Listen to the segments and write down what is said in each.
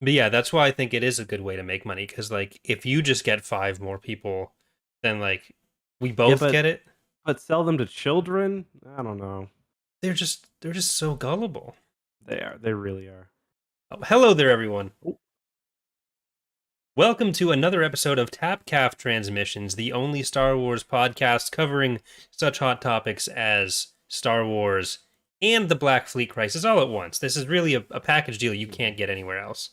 But yeah, that's why I think it is a good way to make money. Because like, if you just get five more people, then like we Yeah, both get it. but sell them to children? I don't know. They're just so gullible. They are. They really are. Oh, hello there, everyone. Oh, Welcome to another episode of Tapcaf Transmissions, the only Star Wars podcast covering such hot topics as Star Wars and the Black Fleet Crisis all at once. This is really a package deal you can't get anywhere else.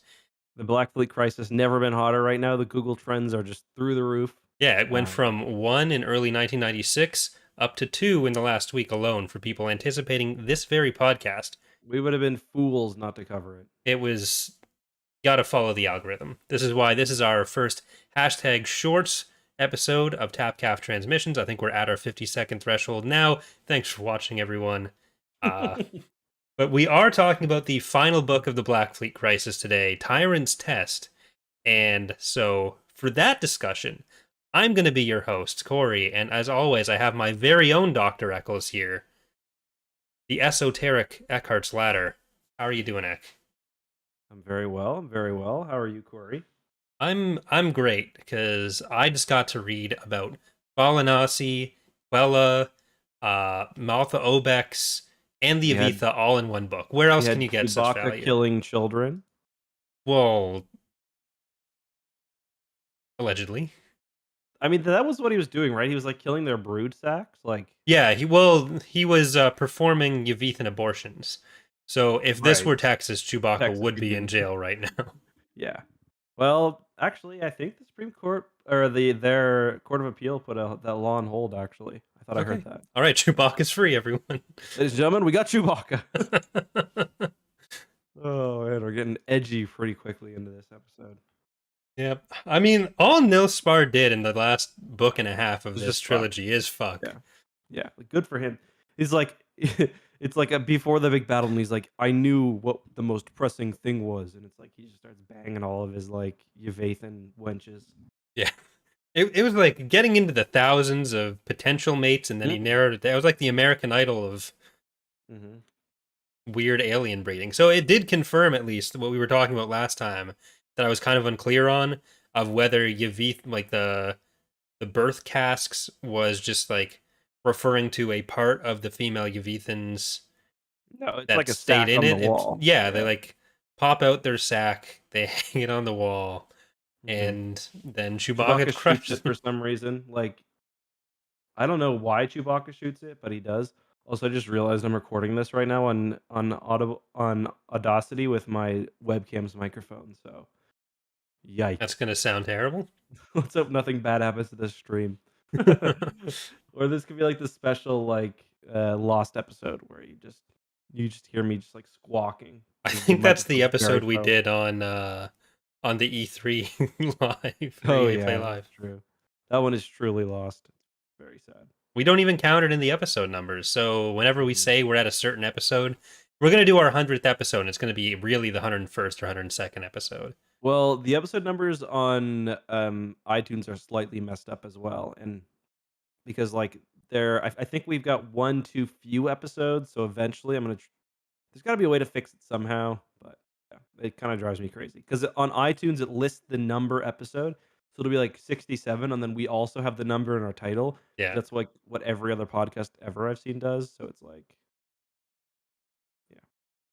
the Black Fleet crisis never been hotter right now. The Google trends are just through the roof. Yeah, it went Um, from 1 in early 1996 up to 2 in the last week alone for people anticipating this very podcast. we would have been fools not to cover it. It was gotta follow the algorithm. This is why this is our first hashtag shorts episode of Tapcaf Transmissions. I think we're at our 50-second threshold now. Thanks for watching, everyone. Uh, but we are talking about the final book of the Black Fleet Crisis today, Tyrant's Test. And so for that discussion, I'm going to be your host, Corey. And as always, I have my very own Dr. Eccles here, the esoteric EckhartsLadder. How are you doing, Eck? I'm very well. I'm very well. How are you, Corey? I'm great because I just got to read about Balanasi, Quella, Maltha Obex, and the You had Avitha all in one book. Where you else can had you get such Chewbacca value? killing children. Well, allegedly. I mean, that was what he was doing, right? He was like killing their brood sacks. Like, Yeah, he was performing Yavithan abortions. So if this right? were Texas, Chewbacca Texas would would be be in jail right now. yeah. Well, actually, I think the Supreme Court or their Court of Appeal put that law on hold. Actually, I thought I heard Okay. that. All right, Chewbacca's free, everyone. Ladies and gentlemen, we got Chewbacca. Oh man, we're getting edgy pretty quickly into this episode. Yep. I mean, all Nilspar did in the last book and a half of It's this just fuck. trilogy is fuck. Yeah, yeah, good for him. He's like, it's like before the big battle, and he's like, I knew what the most pressing thing was, and it's like he just starts banging all of his like Yvathan wenches. Yeah. It was like getting into the thousands of potential mates, and then he narrowed it down. It was like the American Idol of Mm-hmm. weird alien breeding. So it did confirm, at least, what we were talking about last time, that I was kind of unclear on, of whether Yavith, like the birth casks, was just like referring to a part of the female Yavithans No, it's that like a stayed sack in on the it. wall. Yeah, they Yeah. like pop out their sack, they hang it on the wall, Mm-hmm. and then Chewbacca Chewbacca shoots crushes it for some reason. Like, I don't know why Chewbacca shoots it, but he does. Also, I just realized I'm recording this right now on Audacity with my webcam's microphone. So, That's yikes! gonna sound terrible. Let's hope nothing bad happens to this stream. Or this could be like the special like lost episode where you just hear me just like squawking I because the think that's the microphone's very episode we close. did on the E3 live or Oh EA yeah, Play that's Live. true. That one is truly lost. Very sad. We don't even count it in the episode numbers. So whenever we Mhm. say we're at a certain episode, we're gonna do our 100th episode, and it's gonna be really the 101st or 102nd episode. Well, the episode numbers on iTunes are slightly messed up as well, and because like I think we've got one too few episodes, so eventually I'm gonna. There's got to be a way to fix it somehow, but yeah, it kind of drives me crazy because on iTunes it lists the number episode, so it'll be like 67, and then we also have the number in our title. Yeah. That's like what every other podcast ever I've seen does. So it's like, yeah,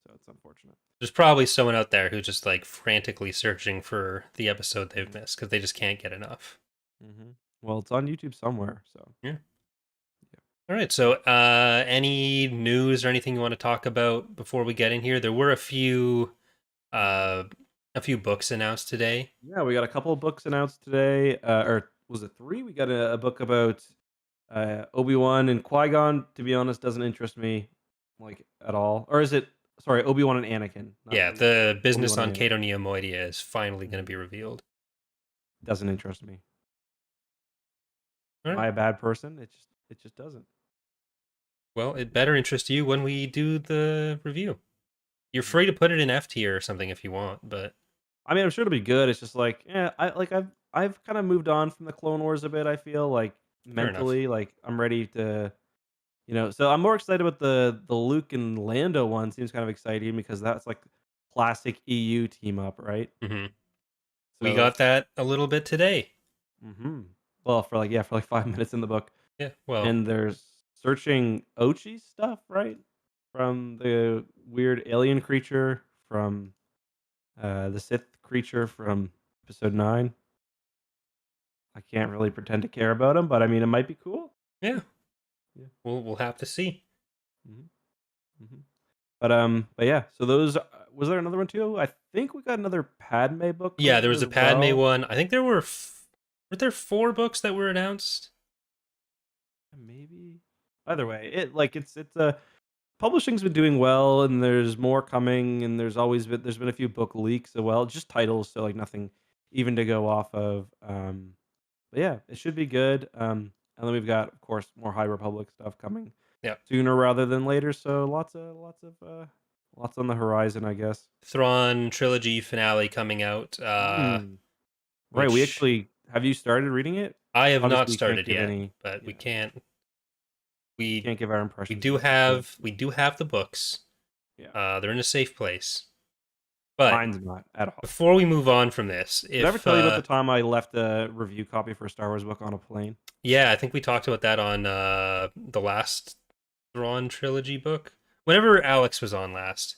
so it's unfortunate. There's probably someone out there who's just like frantically searching for the episode they've missed because they just can't get enough. Hmm. Well, it's on YouTube somewhere, so Yeah. yeah. All right. So, any news or anything you want to talk about before we get in here? There were uh, a few books announced today. Yeah, we got a couple of books announced today, or was it three? We got a book about Obi-Wan and Qui-Gon. To be honest, doesn't interest me like at all. Or is it? Sorry, Obi-Wan and Anakin, not Yeah, Obi-Wan. the business Obi-Wan on and Anakin. Cato Neomoidia is finally going to Mhm. be revealed. Doesn't interest me. All Am right. I a bad person? It just doesn't. Well, it better interest you when we do the review. You're free to put it in F tier or something if you want, but I mean, I'm sure it'll be good. It's just like, yeah, I've kind of moved on from the Clone Wars a bit. I feel like fair enough. mentally, like I'm ready to, so I'm more excited about the Luke and Lando one. Seems kind of exciting because that's like classic EU team up, right? Hmm. We So, got that a little bit today. hmm well, for like 5 minutes in the book, Yeah. Well, and there's searching Ochi's stuff, right? From the weird alien creature from the Sith creature from episode 9. I can't really pretend to care about him, but I mean, it might be cool. yeah. Yeah. We'll have to see. Mhm, mhm. But yeah. So those was there another one too? I think we got another Padme book Yeah, coming there out was a as Padme well. one. I think there were there 4 books that were announced. Maybe. Either way, it's publishing's been doing well, and there's more coming, and there's been a few book leaks as well, just titles, so like nothing even to go off of. But yeah, it should be good. And then we've got, of course, more High Republic stuff coming Yeah. sooner rather than later. So lots on the horizon, I guess. Thrawn trilogy finale coming out, Mm. Right. We which actually have you started reading it? I have not Obviously, we can't started give yet, any. but Yeah, we can't give our we impressions do just yet. So have the books. yeah, They're in a safe place. But mine's not at all. before we move on from this, Did I ever if tell you about the time I left a review copy for a Star Wars book on a plane? yeah, I think we talked about that on the last Thrawn trilogy book. Whenever Alex was on last.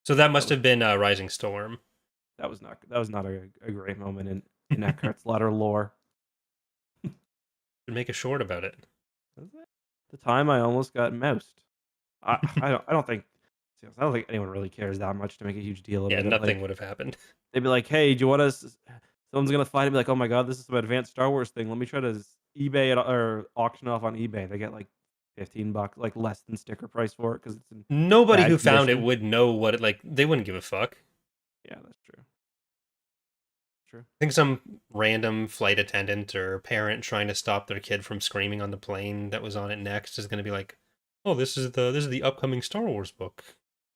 So that That must was have been Rising Storm. that was not a great moment in Eckhart's Ladder lore. Should make a short about it. Was it? The time I almost got moused. I don't think anyone really cares that much to make a huge deal Yeah, about it. nothing Like would have happened. they'd be like, "Hey, do you want us?" Someone's gonna find it, be like, "Oh my god, this is some advanced Star Wars thing. Let me try to eBay it or auction off on eBay." They get like $15, like less than sticker price for it because it's in Nobody bad who found it condition. would know what it like. They wouldn't give a fuck. Yeah, that's true. True. I think some random flight attendant or parent trying to stop their kid from screaming on the plane that was on it next is going to be like, "Oh, this is the upcoming Star Wars book."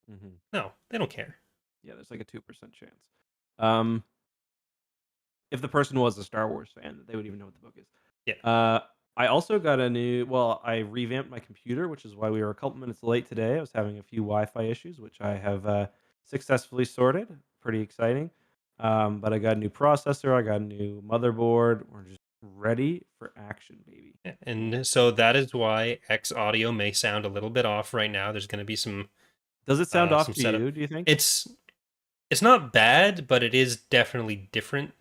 Hmm. No, they don't care. Yeah, there's like a 2% chance. Um, if the person was a Star Wars fan, they would even know what the book is. Yeah, Uh, I also got I revamped my computer, which is why we were a couple minutes late today. I was having a few Wi-Fi issues, which I have successfully sorted. Pretty exciting. But I got a new processor. I got a new motherboard. We're just ready for action, baby. yeah. And so that is why X audio may sound a little bit off right now. There's going to be Does it sound off some to setup. you? Do you think? It's it's not bad, but it is definitely different,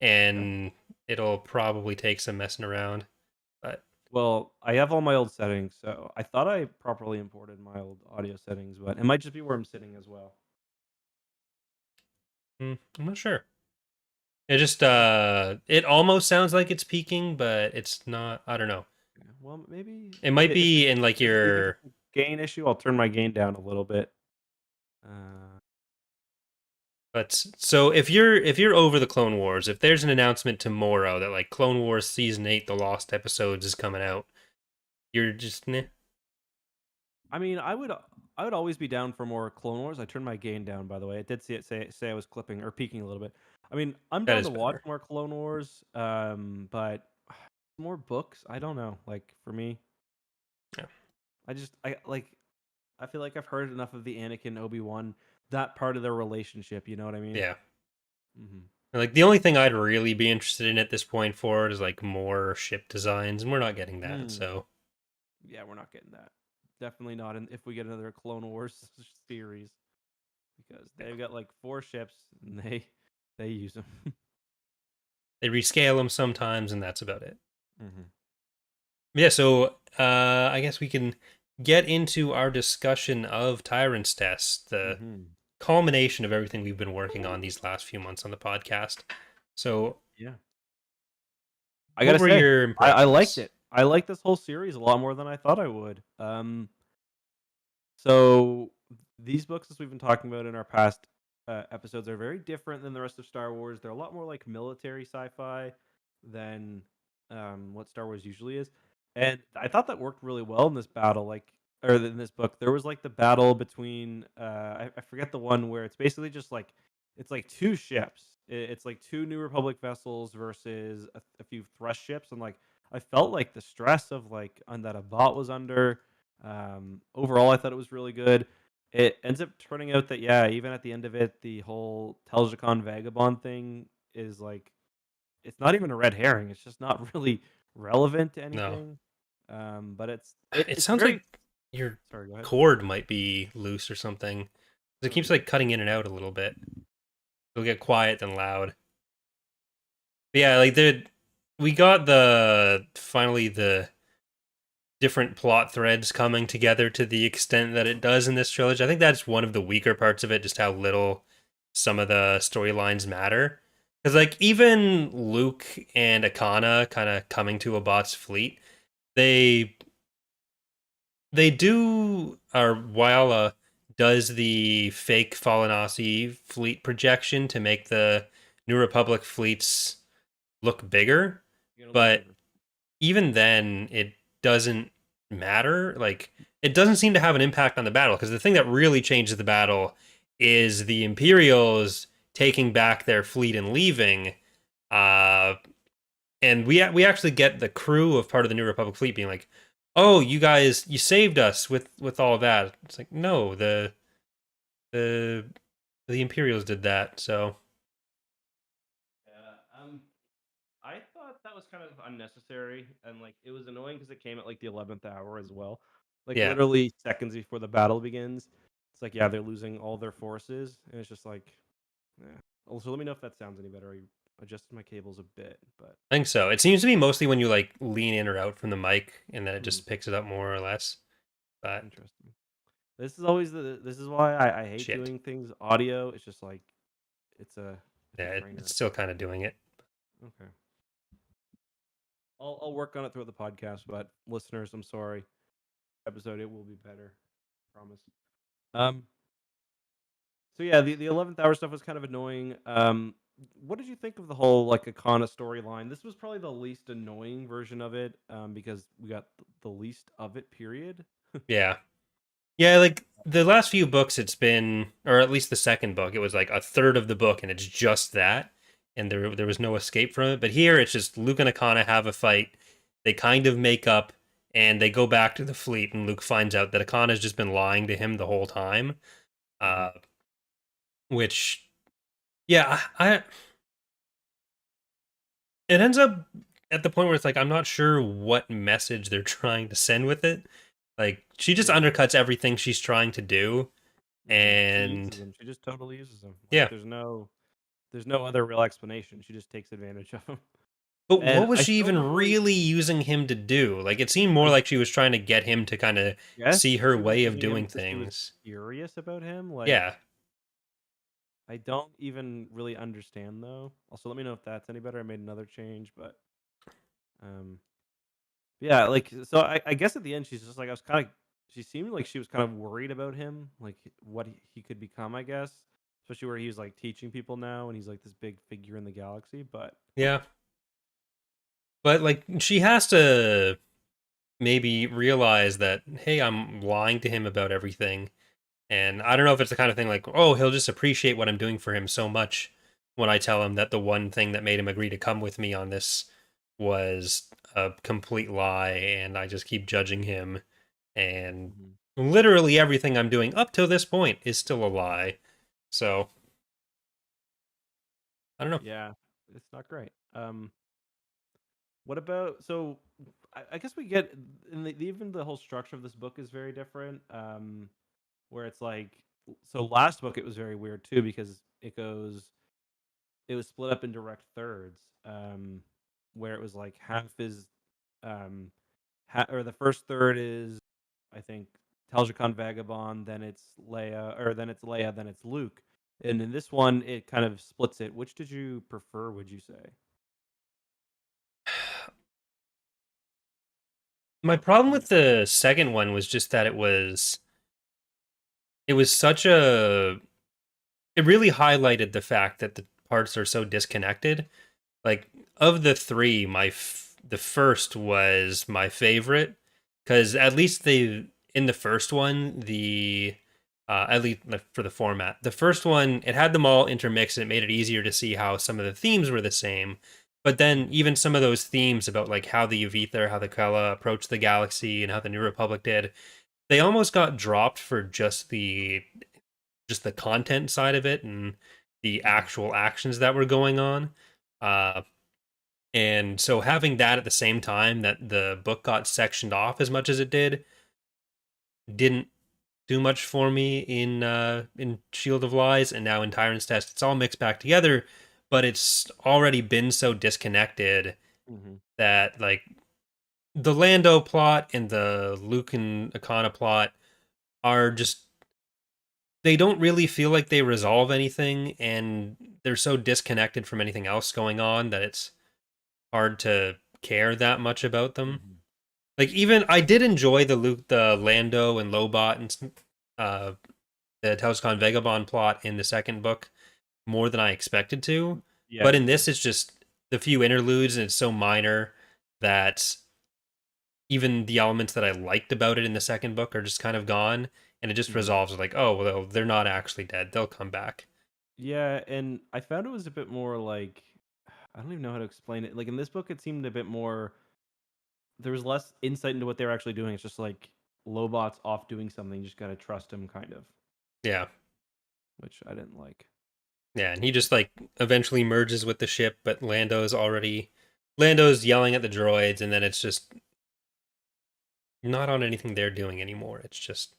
Okay. and it'll probably take some messing around. But Well, I have all my old settings, so I thought I properly imported my old audio settings, but it might just be where I'm sitting as well. I'm not sure. It just Okay. it almost sounds like it's peaking, but it's not. I don't know. Yeah, well, maybe It might if be in like you think your. it's a gain issue, I'll turn my gain down a little bit. Uh, But so if you're over the Clone Wars, if there's an announcement tomorrow that like Clone Wars season 8, the Lost episodes is coming out, you're just I mean, I would always be down for more Clone Wars. I turned my gain down, by the way. I did see it say I was clipping or peaking a little bit. I mean, I'm that down is to watch better. more Clone Wars, but more books. I don't know. Like for me, Yeah. I like. I feel like I've heard enough of the Anakin Obi-Wan, that part of their relationship. You know what I mean? Yeah. Hmm. Like the only thing I'd really be interested in at this point forward is like more ship designs, and we're not getting that. Mm. So Yeah, we're not getting that. Definitely not. If we get another Clone Wars series, because yeah. they've got like 4 ships and they use them. They rescale them sometimes, and that's about it. Hmm. Yeah, so I guess we can get into our discussion of Tyrant's Test, the Hmm. culmination of everything we've been working on these last few months on the podcast. So, Yeah, I what gotta were say, your I liked impressions? it. I liked this whole series a lot more than I thought I would. So these books, as we've been talking about in our past episodes, are very different than the rest of Star Wars. They're a lot more like military sci-fi than what Star Wars usually is, and I thought that worked really well in this battle. Like, or in this book, there was like the battle between I forget the one where it's basically just like it's like 2 ships. It's like 2 New Republic vessels versus a few Thrust ships, and like I felt like the stress of like that a bot was under. Overall, I thought it was really good. it ends up turning out that, yeah, even at the end of it, the whole Teljakan Vagabond thing is, like, it's not even a red herring, it's just not really relevant to No. anything, but It it's sounds very. like your Sorry, go ahead. cord might be loose or something. It Oh, keeps really? like cutting in and out a little bit. It'll get quiet then loud. But yeah, like we got the finally the different plot threads coming together to the extent that it does in this trilogy. I think that's one of the weaker parts of it, just how little some of the storylines matter. Because like even Luke and Akana kind of coming to a bot's fleet, they they do, or Wyala does the fake Falenasi fleet projection to make the New Republic fleets look bigger, You're gonna look but bigger. even then, it doesn't matter. Like, it doesn't seem to have an impact on the battle because the thing that really changes the battle is the Imperials taking back their fleet and leaving. Uh, and we actually get the crew of part of the New Republic fleet being like, "Oh, you guys, you saved us with all of that." It's like, no, the the Imperials did that. So Yeah, I thought that was kind of unnecessary, and like it was annoying because it came at like the 11th hour as well, like yeah, literally seconds before the battle begins. It's like, yeah, they're losing all their forces, and it's just like, yeah. Also, let me know if that sounds any better. I adjusted my cables a bit, but I think so. It seems to be mostly when you like lean in or out from the mic, and then it hmm, just picks it up more or less. But interesting. This is why I hate shit. doing things audio. It's just like it's a Yeah, trainer. it's still kind of doing it. Okay, I'll work on it throughout the podcast, but listeners, I'm sorry. Episode it will be better. Promise. Um, So yeah, the 11th hour stuff was kind of annoying. What did you think of the whole like Akana storyline? This was probably the least annoying version of it, because we got the least of it. Period. Yeah. Yeah, like the last few books, it's been, or at least the second book, it was like a third of the book, and it's just that, and there was no escape from it. But here, it's just Luke and Akana have a fight. They kind of make up, and they go back to the fleet, and Luke finds out that Akana's just been lying to him the whole time. Mhm. Uh, which, yeah, it ends up at the point where it's like I'm not sure what message they're trying to send with it. Like she just Yeah. undercuts everything she's trying to do, She and uses them. She just totally uses them. Like yeah. there's no other real explanation. She just takes advantage of them. But And what was I she still even don't really. really using him to do? Like it seemed more I like she was trying to get him to kind of guess see her she was way of using him doing because she was things. curious about him. Like Yeah. I don't even really understand though. Also, let me know if that's any better. I made another change, but um. Yeah, like so I guess at the end she's just like I was kind of she seemed like she was kind of worried about him, like what he could become, I guess. Especially where he's like teaching people now and he's like this big figure in the galaxy, but Yeah. But like she has to maybe realize that hey, I'm lying to him about everything. And I don't know if it's the kind of thing like, oh, he'll just appreciate what I'm doing for him so much when I tell him that the one thing that made him agree to come with me on this was a complete lie and I just keep judging him and mhm. literally everything I'm doing up till this point is still a lie. So, I don't know. Yeah, it's not great. What about so I guess we get in even the whole structure of this book is very different. Where it's like so last book it was very weird too because it was split up in direct thirds, where it was like half is um or the first third is I think Teljakan Vagabond, then it's Leia, or then it's Leia, then it's Luke. And in this one, it kind of splits it. Which did you prefer? Would you say? My problem with the second one was just that it was such a it really highlighted the fact that the parts are so disconnected. Like of the three, the first was my favorite because at least they in the first one the at least for the format, the first one it had them all intermixed and it made it easier to see how some of the themes were the same. But then Mhm. even some of those themes about like how the Yuvither, how the Kella approached the galaxy, and how the New Republic did, they almost got dropped for just the content side of it and the Mhm. actual actions that were going on. Uh, and so having that at the same time that the book got sectioned off as much as it didn't do much for me in Shield of Lies, and now in Tyrant's Test it's all mixed back together, but it's already been so disconnected Mhm. that like the Lando plot and the Luke and Akana plot are just, they don't really feel like they resolve anything, and they're so disconnected from anything else going on that it's hard to care that much about them. Mhm. Like, even I did enjoy the Lando and Lobot and uh the Telscon Vagabond plot in the second book more than I expected to, Yeah, but me in too. this it's just the few interludes and it's so minor that even the elements that I liked about it in the second book are just kind of gone, and it just Mhm. resolves like, oh well, they're not actually dead, they'll come back. Yeah, and I found it was a bit more like I don't even know how to explain it. Like in this book, it seemed a bit more. There was less insight into what they were actually doing. It's just like Lobot's off doing something. You just gotta trust him, kind of, Yeah. which I didn't like. Yeah, and he just like eventually merges with the ship, but Lando's yelling at the droids, and then it's just not on anything they're doing anymore. It's just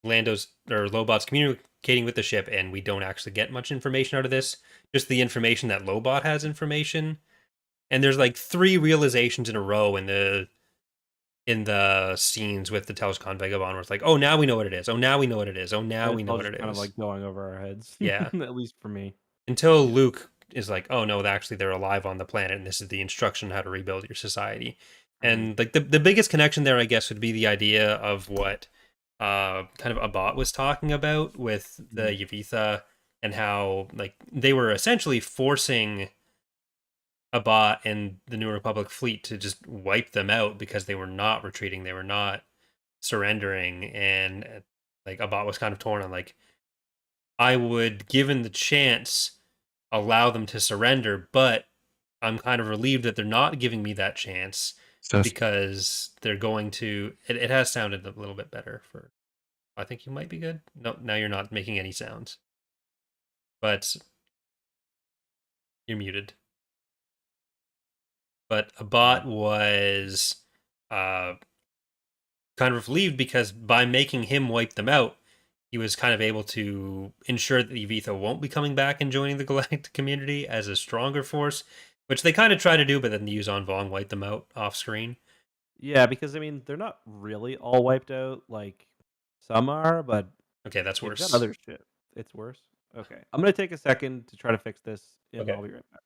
Lando's or Lobot's communicating with the ship, and we don't actually get much information out of this. Just the information that Lobot has information, and there's like three realizations in a row in the scenes with the Telescon Vagabond, where it's like, oh, now we know what it is. Oh, now we know what it is. Oh, now And we it's know all what just it kind of is. like going over our heads, Yeah, at least for me. until Yeah. Luke is like, oh no, actually they're alive on the planet, and this is the instruction on how to rebuild your society. Mhm. And like the biggest connection there, I guess, would be the idea of what kind of Abbott was talking about with the Mhm. Yavitha, and how like they were essentially forcing Abbott and the New Republic fleet to just wipe them out because they were not retreating, they were not surrendering, and like Abbott was kind of torn on like, I would, given the chance, allow them to surrender, but I'm kind of relieved that they're not giving me that chance Stuff. because they're going to. It has sounded a little bit better for. I think you might be good. No, now you're not making any sounds, but you're muted. But a bot Mhm. was uh, kind of relieved because by making him wipe them out, he was kind of able to ensure that Evitha won't be coming back and joining the galactic community as a stronger force, which they kind of try to do, but then the Yuzon Vong wipe them out off screen. Yeah, because I mean, they're not really all wiped out. Like some are, but Okay, that's they've got worse. other shit. It's worse. Okay, I'm gonna take a second to try to fix this, and Okay. I'll be right back.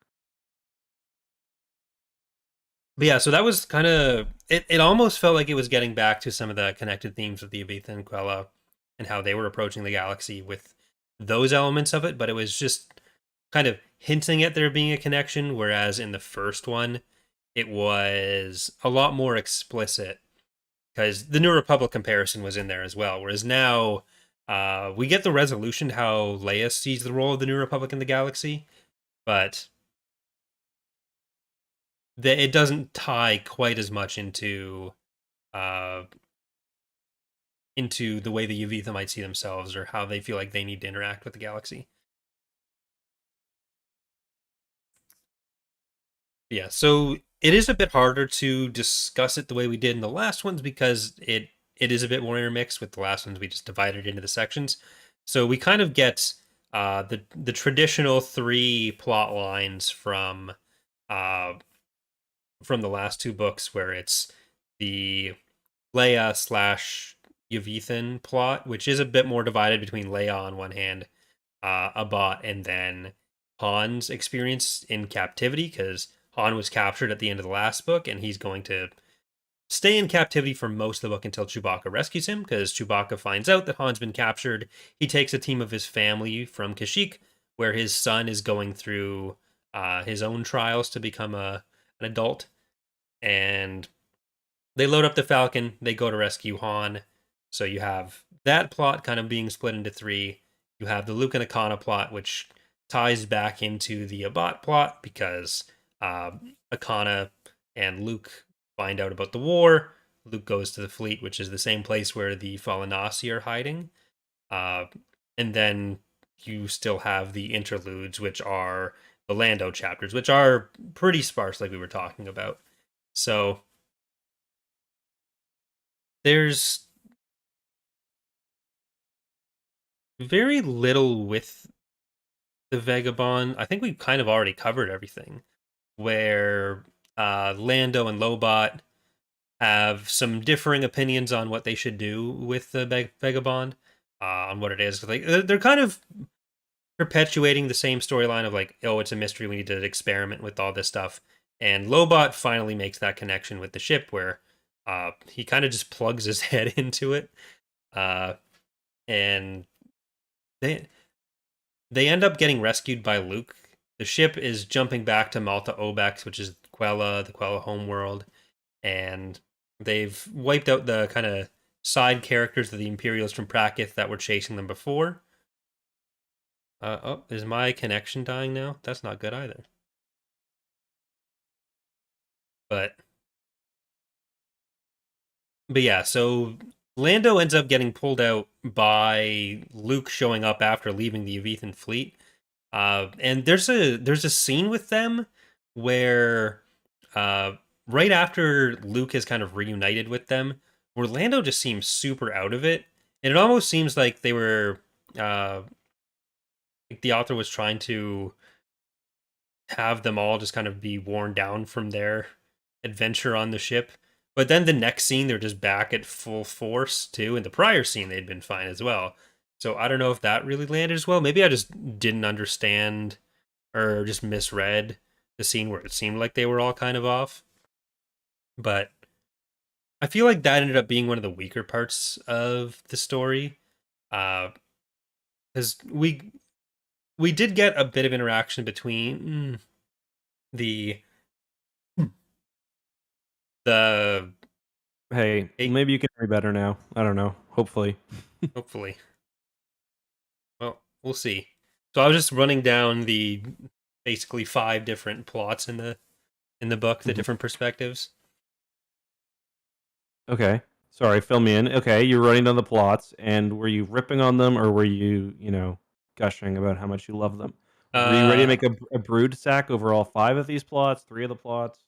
But yeah, so that was kind of it. It almost felt like it was getting back to some of the connected themes of the Aretha and Quella and how they were approaching the galaxy with those elements of it, but it was just kind of hinting at there being a connection, whereas in the first one, it was a lot more explicit because the New Republic comparison was in there as well. Whereas now, we get the resolution to how Leia sees the role of the New Republic in the galaxy, but it doesn't tie quite as much uh, into the way the Yavitha might see themselves or how they feel like they need to interact with the galaxy. Yeah, so it is a bit harder to discuss it the way we did in the last ones because it is a bit more intermixed. With the last ones, we just divided into the sections. So we kind of get the traditional three plot lines uh, from the last two books, where it's the Leia slash Yavithan plot, which is a bit more divided between Leia on one hand, Abbott, and then Han's experience in captivity, because Han was captured at the end of the last book, and he's going to stay in captivity for most of the book until Chewbacca rescues him, because Chewbacca finds out that Han's been captured. He takes a team of his family from Kashyyyk, where his son is going through his own trials to become an adult, and they load up the Falcon. They go to rescue Han. So you have that plot kind of being split into three. You have the Luke and Akana plot, which ties back into the Abbott plot because uh, Akana and Luke find out about the war. Luke goes to the fleet, which is the same place where the Falanasi are hiding. Uh, and then you still have the interludes, which are the Lando chapters, which are pretty sparse, like we were talking about. So there's very little with the Vagabond. I think we've kind of already covered everything. Where Lando and Lobot have some differing opinions on what they should do with the Vagabond, on what it is. Like they're kind of perpetuating the same storyline of like, oh, it's a mystery. We need to experiment with all this stuff. And Lobot finally makes that connection with the ship where he kind of just plugs his head into it, uh, and they end up getting rescued by Luke. The ship is jumping back to Malta Obex, which is the Quella homeworld, and they've wiped out the kind of side characters of the Imperials from Prakith that were chasing them before. Oh, is my connection dying now? That's not good either. But yeah, so Lando ends up getting pulled out by Luke showing up after leaving the Avethan fleet. And there's a scene with them where uh, right after Luke has kind of reunited with them, where Lando just seems super out of it, and it almost seems like they were like the author was trying to have them all just kind of be worn down from their adventure on the ship. But then the next scene, they're just back at full force too. In the prior scene, they'd been fine as well. So I don't know if that really landed as well. Maybe I just didn't understand or just misread the scene where it seemed like they were all kind of off. But I feel like that ended up being one of the weaker parts of the story. Because we did get a bit of interaction between the the Hey, maybe you can hear me better now. I don't know. Hopefully. hopefully. Well, we'll see. So I was just running down the basically 5 different plots in the book, the Mhm. different perspectives. Okay. Sorry, fill me in. Okay, you're running down the plots, and were you ripping on them, or were you, gushing about how much you love them? Like, were you ready to Uh, make a brood sack over all 5 of these plots, 3 of the plots?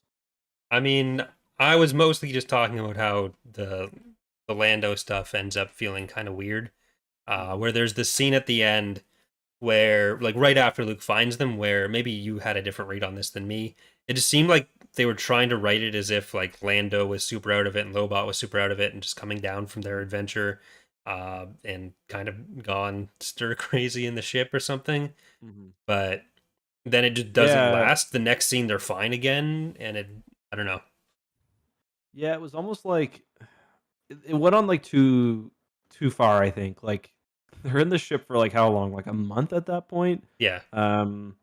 I mean, I was mostly just talking about how the Lando stuff ends up feeling kind of weird. Mhm. Where there's this scene at the end where, like, right after Luke finds them, where maybe you had a different read on this than me. It just seemed like they were trying to write it as if like Lando was super out of it and Lobot was super out of it and just coming down from their adventure, and kind of gone stir crazy in the ship or something. Mhm. But then it just doesn't Yeah. last. The next scene, they're fine again, and I don't know. Yeah, it was almost like it went on, like, too far, I think. Like, they're in the ship for, like, how long? Like, a month at that point? Yeah, Um,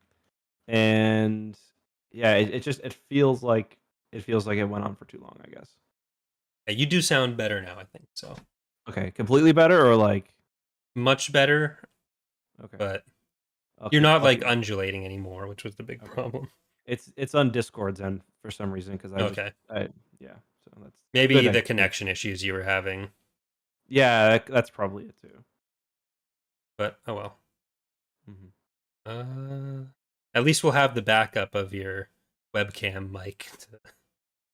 and, yeah, it just it feels like it went on for too long, I guess. you do sound better now. I think so, Okay, completely better or, like, much better, okay, but I'll you're keep not I'll like keep undulating anymore, which was the big okay. problem. It's on Discord's end for some reason because Okay, yeah, so that's a good maybe thing. the connection issues you were having, Yeah, that's probably it too. but oh well. Mhm. Uh, at least we'll have the backup of your webcam mic to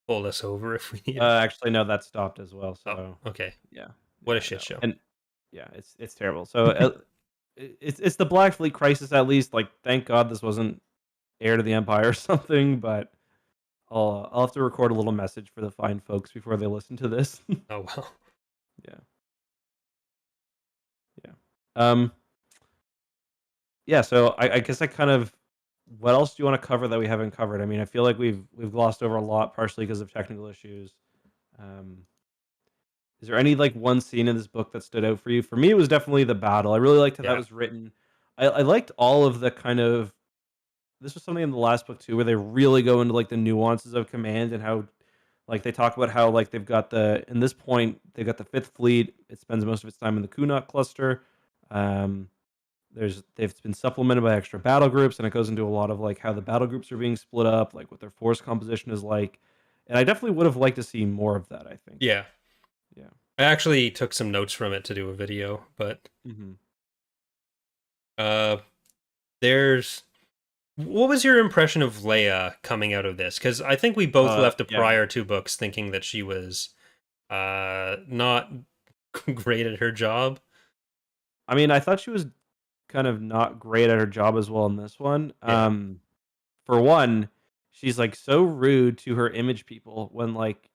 hold us over if we need it. Actually, no, that stopped as well, Oh, so okay. yeah. What a Yeah, shit no, show. and yeah, it's terrible. So, it's the Black Fleet crisis at least, like, thank God this wasn't Heir to the Empire or something, but I'll have to record a little message for the fine folks before they listen to this. Oh well. Yeah, yeah. Um, yeah, so I guess I kind of what else do you wanna cover that we haven't covered? I mean, I feel like we've glossed over a lot, partially because of technical issues. Um, is there any, like, one scene in this book that stood out for you? For me, it was definitely the battle. I really liked how that Yeah. was written. I liked all of the kind of this was something in the last book too, where they really go into, like, the nuances of command and how, like, they talk about how, like, they've got in this point, they've got the 5th Fleet. It spends most of its time in the Kunat cluster. Um, they've been supplemented by extra battle groups, and it goes into a lot of, like, how the battle groups are being split up, like, what their force composition is like. And I definitely would have liked to see more of that, I think. Yeah. Yeah. I actually took some notes from it to do a video, but Hmm. uh there's what was your impression of Leia coming out of this? Because I think we both left the Yeah. prior two books thinking that she was not great at her job. I mean, I thought she was kind of not great at her job as well in this one. Yeah. For one, she's like so rude to her image people when like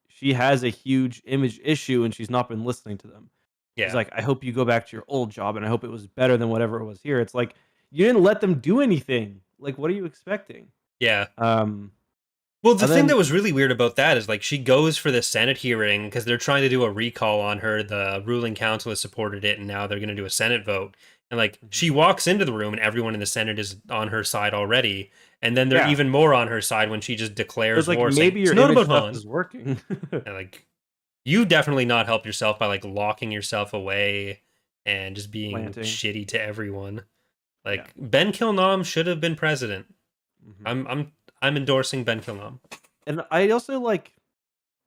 she has a huge image issue and she's not been listening to them. She's Yeah. like, I hope you go back to your old job and I hope it was better than whatever it was here. It's like you didn't let them do anything. Like, what are you expecting? Yeah. Um, Well, the and thing then that was really weird about that is like she goes for the Senate hearing because they're trying to do a recall on her. The ruling council has supported it, and now they're going to do a Senate vote. And like Mhm. she walks into the room, and everyone in the Senate is on her side already. And then they're Yeah, even more on her side when she just it was declares like war, saying maybe it's your not image about stuff Han. is working. And like you definitely not help yourself by like locking yourself away and just being Planting. shitty to everyone. Yeah. Like Ben Kilnam should have been president. Hmm. I'm endorsing Ben Kilnam. And I also like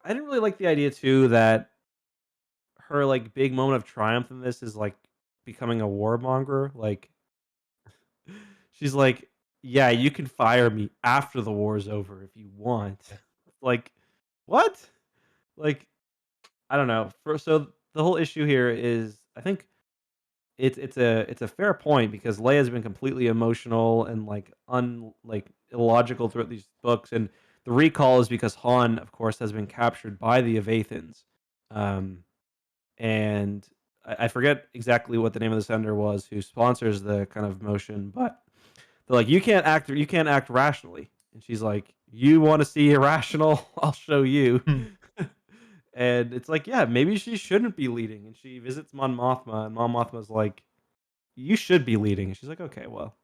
I didn't really like the idea too that her like big moment of triumph in this is like becoming a warmonger. Like she's like, yeah, you can fire me after the war's over if you want. Like, what? Like, I don't know. So the whole issue here is, I think it's a fair point because Leia's been completely emotional and like illogical throughout these books, and the recall is because Han, of course, has been captured by the Avathans, um, and I forget exactly what the name of the senator was who sponsors the kind of motion, but they're like, you can't act rationally. And she's like, you want to see irrational? I'll show you. And it's like, yeah, maybe she shouldn't be leading. And she visits Mon Mothma, and Mon Mothma's like, you should be leading. And she's like, okay, well,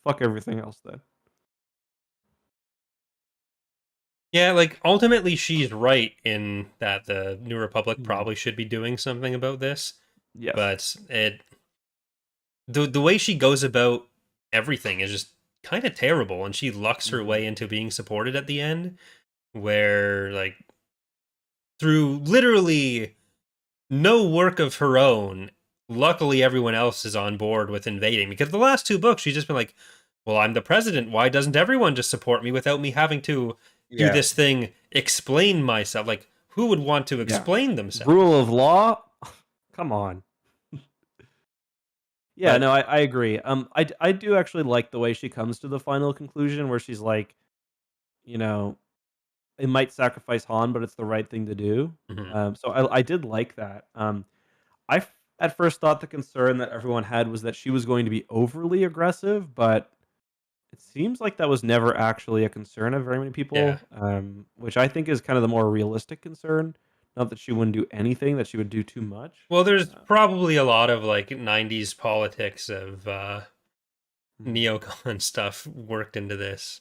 fuck everything else then. Yeah, like ultimately she's right in that the New Republic Mhm. probably should be doing something about this, Yes. but the way she goes about everything is just kind of terrible, and she lucks her Hmm. way into being supported at the end, where like through literally no work of her own, luckily everyone else is on board with invading, because the last two books she's just been like, well, I'm the president, why doesn't everyone just support me without me having to do Yeah. this thing, explain myself? Like, who would want to Yeah. explain themselves? Rule of law? Come on. Yeah, But no, I agree. I do actually like the way she comes to the final conclusion where she's like, you know, it might sacrifice Han, but it's the right thing to do. mhm, So I did like that. At first thought the concern that everyone had was that she was going to be overly aggressive, but it seems like that was never actually a concern of very many yeah. people, which I think is kind of the more realistic concern. Not that she wouldn't do anything, that she would do too much. Well, there's Uh, probably a lot of like 90s politics of mhm, neocon stuff worked into this,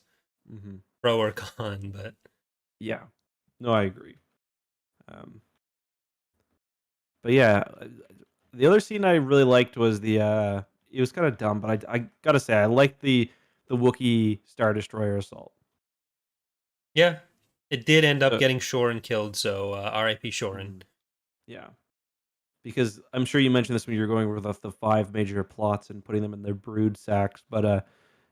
mhm. pro or con, but Yeah, no, I agree. Um, but yeah, the other scene I really liked was it was kind of dumb, but I gotta say I liked the Wookiee Star Destroyer assault. yeah, it did end up So, getting Shorin killed, so R.I.P. Shorin. mhm, yeah, because I'm sure you mentioned this when you were going over the five major plots and putting them in their brood sacks. But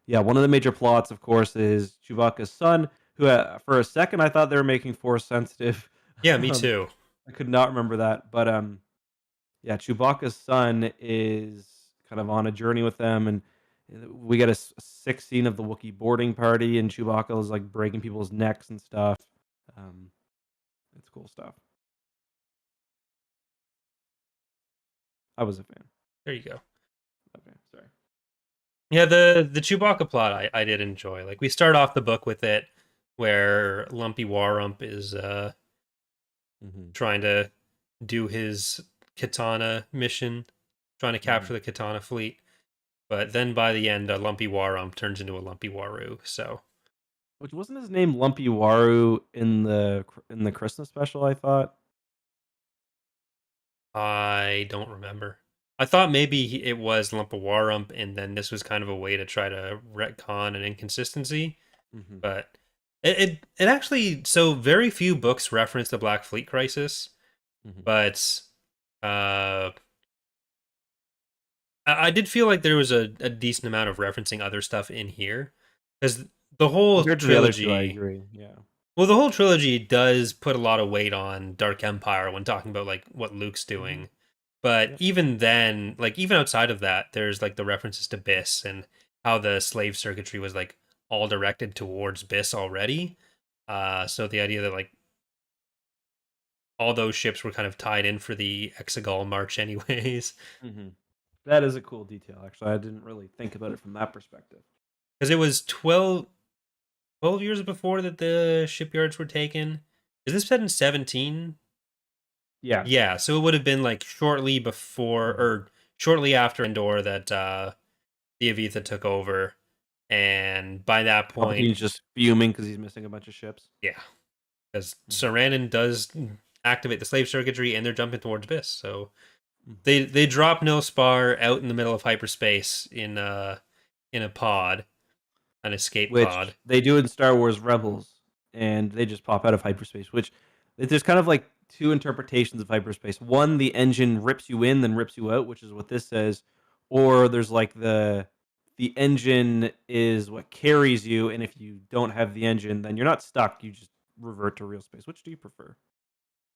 yeah, one of the major plots, of course, is Chewbacca's son, who for a second I thought they were making Force sensitive. Yeah, me um, too. I could not remember that, but yeah, Chewbacca's son is kind of on a journey with them, and we get a sick scene of the Wookiee boarding party, and Chewbacca is like breaking people's necks and stuff. Um, it's cool stuff. I was a fan. There you go. Okay, sorry. Yeah, the Chewbacca plot I did enjoy. Like we start off the book with it where Lumpy Warump is Hmm. trying to do his katana mission, trying to Hmm. capture the katana fleet. But then by the end, a Lumpy Warump turns into a Lumpy Waru. So Which wasn't his name Lumpy Waru in the Christmas special? I thought. I don't remember. I thought maybe it was Lumpa Warump, and then this was kind of a way to try to retcon an inconsistency. Hmm. But It actually, so very few books reference the Black Fleet crisis, Mhm. but uh I did feel like there was a decent amount of referencing other stuff in here, because the whole Compared to the other 2, I trilogy, agree, yeah. well, the whole trilogy does put a lot of weight on Dark Empire when talking about like what Luke's Mhm. doing. But Yep. even then, like even outside of that, there's like the references to Biss and how the slave circuitry was like all directed towards Biss already. So the idea that like all those ships were kind of tied in for the Exegol March anyways. Mhm. That is a cool detail, actually, I didn't really think about it from that perspective. Because it was 12 years before that the shipyards were taken. Is this set in 17? Yeah. Yeah, so it would have been like shortly before Mhm. or shortly after Endor that the Avitha took over. And by that point, Palpatine's just fuming because he's missing a bunch of ships. yeah, because Mhm. Sarandon does activate the slave circuitry and they're jumping towards Biss. So Mhm. they drop Nilspar out in the middle of hyperspace in a pod, an escape pod. Which they do in Star Wars Rebels, and they just pop out of hyperspace, which there's kind of like 2 interpretations of hyperspace. One, the engine rips you in, then rips you out, which is what this says, or there's like the engine is what carries you, and if you don't have the engine, then you're not stuck, you just revert to real space. Which do you prefer?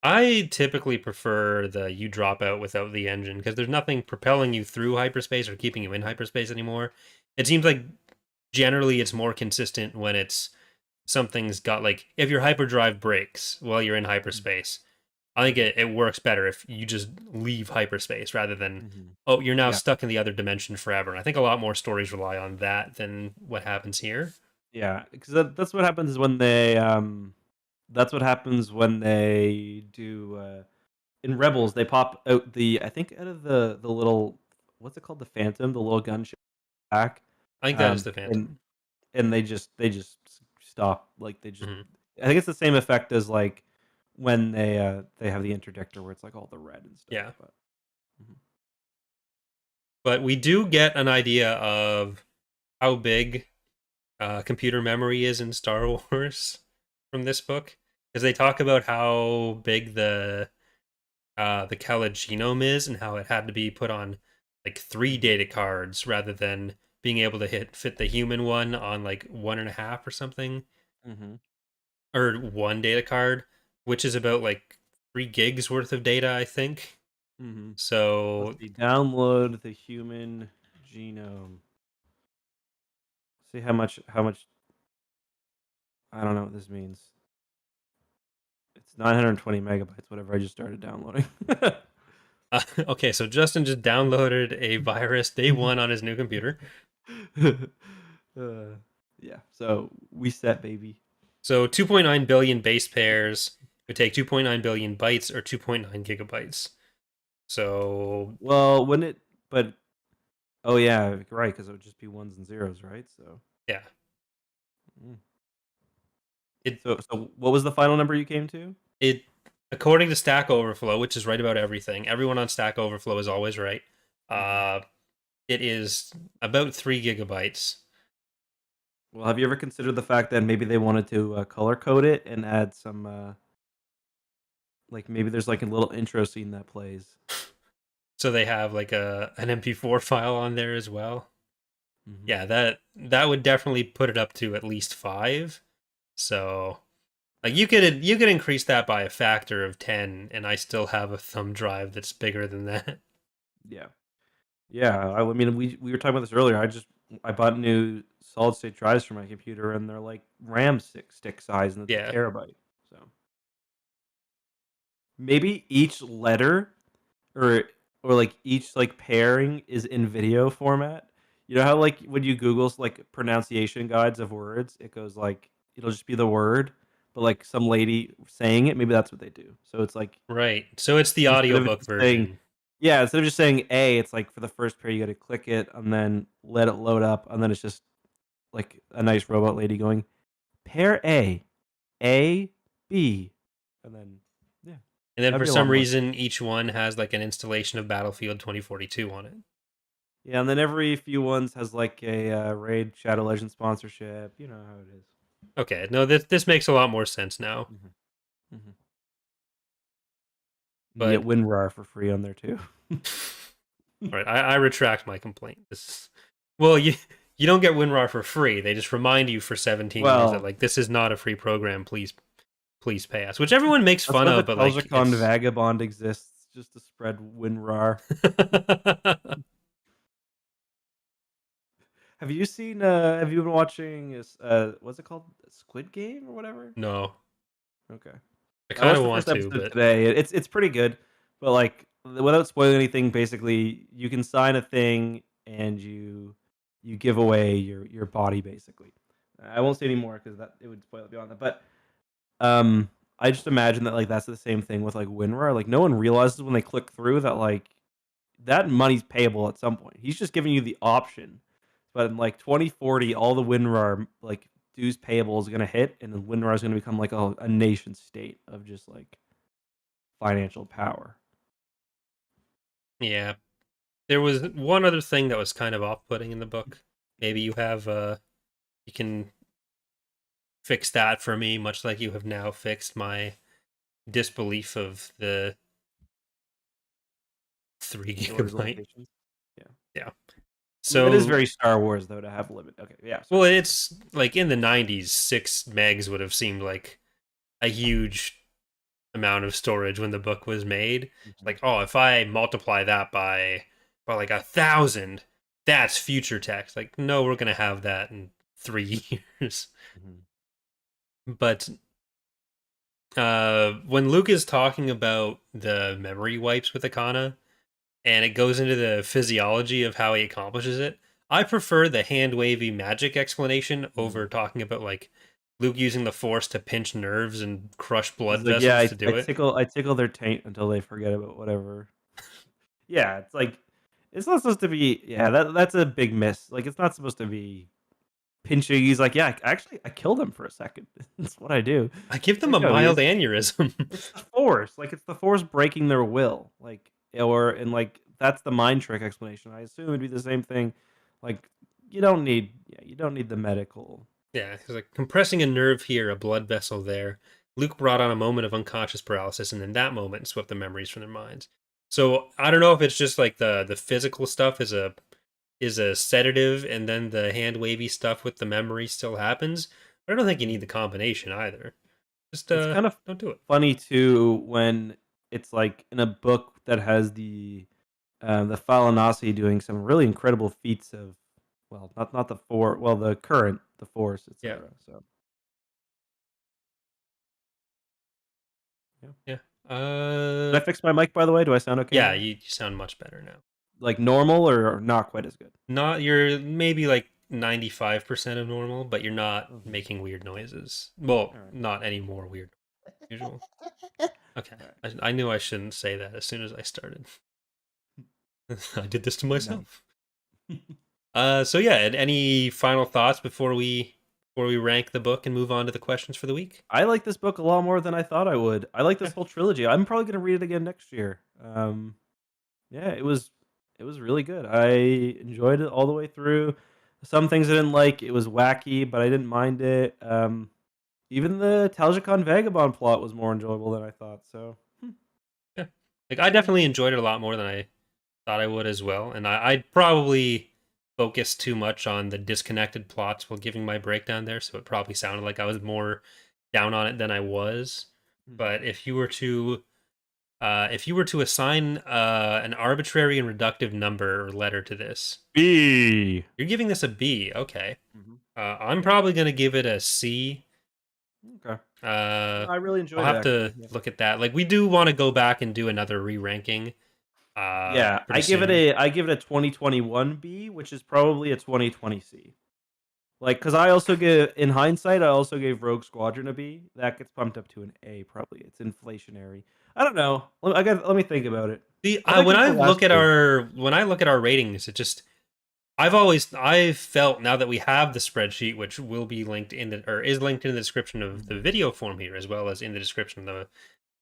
I typically prefer the you drop out without the engine because there's nothing propelling you through hyperspace or keeping you in hyperspace anymore. It seems like generally it's more consistent when it's something's got like if your hyperdrive breaks while you're in hyperspace. I think Mhm. it works better if you just leave hyperspace rather than Mhm. oh you're now Yeah. stuck in the other dimension forever. And I think a lot more stories rely on that than what happens here. Yeah, because that's what happens when that's what happens when they do, in Rebels, they pop out I think out of the little, what's it called? The Phantom, the little gunship back, I think that is the and Phantom. they just stop, like, Mhm. I think it's the same effect as, like, when they have the interdictor where it's, like, all the red and stuff, Yeah, but mhm. but we do get an idea of how big computer memory is in Star Wars from this book because they talk about how big the Kala genome is and how it had to be put on like three Mhm. data cards rather than being able to fit the human one on like one and a half or something, Mhm. or one data card, which is about like 3 gigs worth of data, I think. Mhm. Let's So see, download the human genome. See how much I don't know what this means. It's 920 megabytes, whatever I just started downloading. okay, so Justin just downloaded a virus day one on his new computer. Uh, yeah, so we set, baby. So 2.9 billion base pairs would take 2.9 billion bytes or 2.9 gigabytes. So Well, wouldn't it? But oh yeah, right, because it would just be ones and zeros, right? So, yeah, mm. it so what was the final number you came to? it according to Stack Overflow, which is right about everything. Everyone on Stack Overflow is always right. Hmm. Uh, it is about 3 gigabytes. Well, have you ever considered the fact that maybe they wanted to color code it and add some, like maybe there's like a little intro scene that plays. So they have like a an MP4 file on there as well. Hmm. Yeah, that would definitely put it up to at least 5. So like you could increase that by a factor of 10 and I still have a thumb drive that's bigger than that. Yeah, yeah. I mean, we were talking about this earlier. I bought new solid state drives for my computer, and they're like RAM stick size, and it's a Yeah. terabyte. So maybe each letter or like each like pairing is in video format. You know how like when you Google like pronunciation guides of words, it goes like it'll just be the word, but like some lady saying it. Maybe that's what they do. So it's like Right. So it's the instead of it audiobook just saying, version. yeah, instead of just saying A, it's like for the first pair you got to click it and then let it load up, and then it's just like a nice robot lady going pair A, B, and then yeah, And then that'd for be a lot some more. reason each one has like an installation of Battlefield 2042 on it. Yeah, and then every few ones has like a Raid Shadow Legend sponsorship. You know how it is. Okay, no, this makes a lot more sense now. Mm-hmm. Mm-hmm. You But get WinRAR for free on there too. all right, I retract my complaint. Well, you don't get WinRAR for free. They just remind you for 17 years that Well, like this is not a free program. Please pay us, which everyone makes that's fun why the of, but like Telgicon it's. Vagabond exists, just to spread WinRAR. Have you seen? Have you been watching? What's it called? Squid Game or whatever? No, Okay, I I kind watched of the want first to, episode but today. It's pretty good, but like without spoiling anything, basically you can sign a thing and you give away your body basically. I won't say any more because that it would spoil it beyond that. But I just imagine that like that's the same thing with like WinRAR. Like no one realizes when they click through that like that money's payable at some point. He's just giving you the option. But in like 2040, all the WinRAR like dues payable is gonna hit, and then WinRAR is gonna become like a nation state of just like financial power. yeah. There was one other thing that was kind of off-putting in the book. Maybe you can fix that for me, much like you have now fixed my disbelief of the 3 Storage gigabyte. limitations. Yeah. Yeah. I mean, that is So, very Star Wars though to have limit. Okay, yeah, well, sorry. it's like in the 90s, 6 megs would have seemed like a huge amount of storage when the book was made. Mhm, Like, oh, if I multiply that by like 1,000, that's future text. Like, no, we're gonna have that in 3 years. mhm. But when Luke is talking about the memory wipes with Akana, and it goes into the physiology of how he accomplishes it, I prefer the hand wavy magic explanation Mhm. over talking about like Luke using the Force to pinch nerves and crush blood He's like, yeah, vessels to I do it. tickle their taint until they forget about whatever. Yeah, it's like it's not supposed to be. Yeah, that's a big miss. Like, it's not supposed to be pinching. He's like, yeah, actually, I killed him for a second. That's what I do. I give It's them like, a no, mild aneurysm. it's the Force. Like, it's the Force breaking their will. Like, or and like that's the mind trick explanation. I assume it'd be the same thing. Like, you don't need the medical. Yeah, he's like compressing a nerve here, a blood vessel there. Luke brought on a moment of unconscious paralysis, and in that moment swept the memories from their minds. So I don't know if it's just like the physical stuff is a sedative, and then the hand wavy stuff with the memory still happens. But I don't think you need the combination either. Just It's kind of don't do it. funny too when it's like in a book that has the Falinasi doing some really incredible feats of, well, not the for well the current the Force, Yeah, etc. So yeah. yeah. Did I fix my mic by the way? Do I sound okay Yeah. now? You sound much better now. Like normal or not quite as good? Not you're maybe like 95% of normal, but you're not Mhm. making weird noises. Well, All right. not any more weird than usual. Okay. All right. I knew I shouldn't say that as soon as I started. I did this to No. myself. So yeah, any final thoughts before we rank the book and move on to the questions for the week? I like this book a lot more than I thought I would. I like this Okay. whole trilogy. I'm probably going to read it again next year. Yeah, it was really good. I enjoyed it all the way through. Some things I didn't like. It was wacky, but I didn't mind it. Even the Taljikon Vagabond plot was more enjoyable than I thought. So, Yeah. Like I yeah. definitely enjoyed it a lot more than I thought I would as well. And I'd probably focused too much on the disconnected plots while giving my breakdown there, so it probably sounded like I was more down on it than I was. Mhm. But if you were to assign an arbitrary and reductive number or letter to this, B. you're giving this a B. Okay. Mhm. I'm probably gonna give it a C. Okay. Uh, No, I really I'll enjoyed it have to actually. Yeah. look at that. Like we do want to go back and do another re-ranking Yeah, pretty soon. I give it a 2021 B, which is probably a 2020 C. Like, cause I also give in hindsight, I also gave Rogue Squadron a B. That gets pumped up to an A, probably. It's inflationary. I don't know. Let me think about it. See, What did I when give I the last look at two? our ratings, it just I've felt now that we have the spreadsheet, which will be linked in the or is linked in the description of Mhm. the video form here, as well as in the description of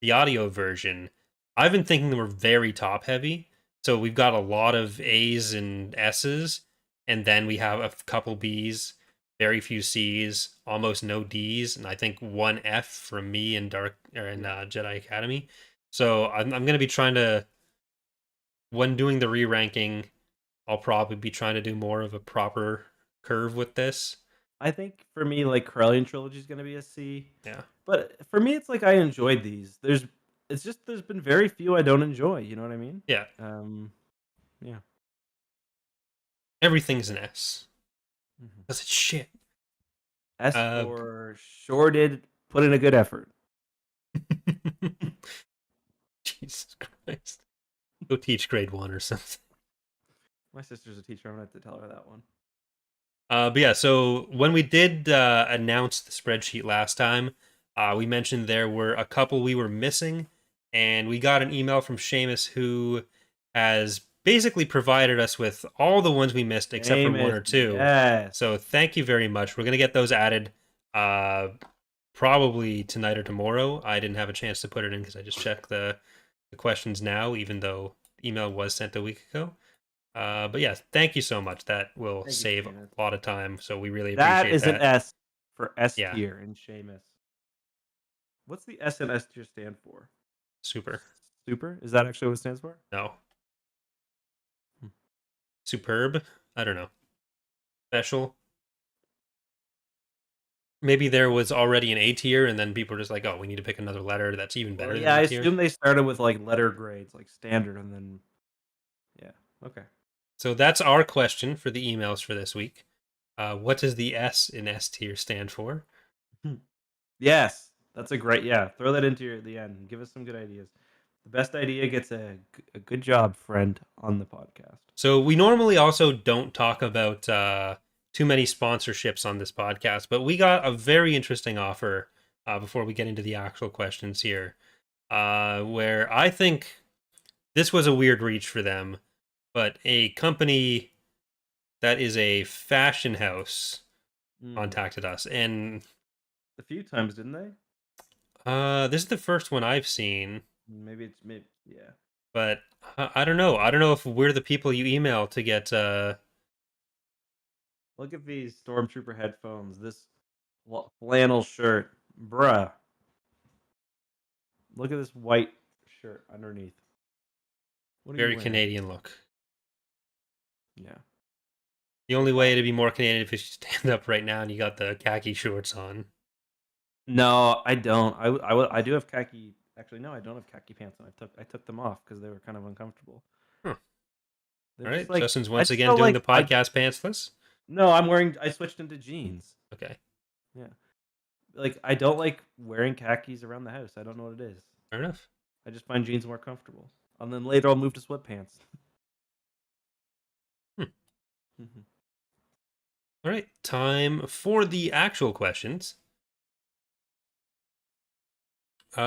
the audio version. I've been thinking that we're very top heavy, so we've got a lot of A's and S's, and then we have a couple B's, very few C's, almost no D's, and I think one F from me in Yeah. Jedi Academy. So I'm going to be trying to, when doing the re-ranking, I'll probably be trying to do more of a proper curve with this. I think for me, like Corellian Trilogy is going to be a C, Yeah. but for me, it's like I enjoyed these. It's just there's been very few I don't enjoy. You know what I mean? Yeah. Um, yeah. Everything's an S. Mhm. Because it's shit. S Uh, for sure did put in a good effort. Jesus Christ. Go teach grade 1 or something. My sister's a teacher. I'm gonna have to tell her that one. But yeah, so when we did announce the spreadsheet last time, we mentioned there were a couple we were missing, and we got an email from Seamus who has basically provided us with all the ones we missed except for one Amos, or two. So yes. thank you very much. We're gonna get those added uh, probably tonight or tomorrow. I didn't have a chance to put it in because I just checked the questions now, even though email was sent a week ago. But yeah, thank you so much. That will Thank you, save a Seamus. lot of time. So we really That appreciate is an that. S for S Yeah, tier in Seamus. What's the S and S tier stand for? super. Super? Is that actually what it stands for? No, Hmm. superb. I don't know. Special. Maybe there was already an A tier, and then people were just like, "Oh, we need to pick another letter that's even Well, better than yeah, A I tier." assume they started with like letter grades, like standard, and then yeah, okay. So that's our question for the emails for this week. What does the S in S tier stand for? Hmm. Yes, that's a great yeah. Throw that into the end. Give us some good ideas. The best idea gets a good job, friend, on the podcast. So we normally also don't talk about too many sponsorships on this podcast, but we got a very interesting offer before we get into the actual questions here, where I think this was a weird reach for them, but a company that is a fashion house Mm. contacted us, and A few times, didn't they? this is the first one I've seen, Maybe it's maybe yeah. but I don't know. I don't know if we're the people you email to get. Look at these stormtrooper headphones. This flannel shirt, bruh. Look at this white shirt underneath. What are you Very wearing? Canadian look. Yeah, The the only way to classic. be more Canadian if you stand up right now and you got the khaki shorts on. No, I don't. I do have khaki. Actually, no, I don't have khaki pants, and I took them off because they were kind of uncomfortable. Huh. They're All just right. like Justin's I once just again felt doing the like I podcast pantsless. no. I'm wearing. I switched into jeans. Okay. Yeah, like I don't like wearing khakis around the house. I don't know what it is. Fair enough. I just find jeans more comfortable. And then later I'll move to sweatpants. Hmm. Mhm. All right. Time for the actual questions.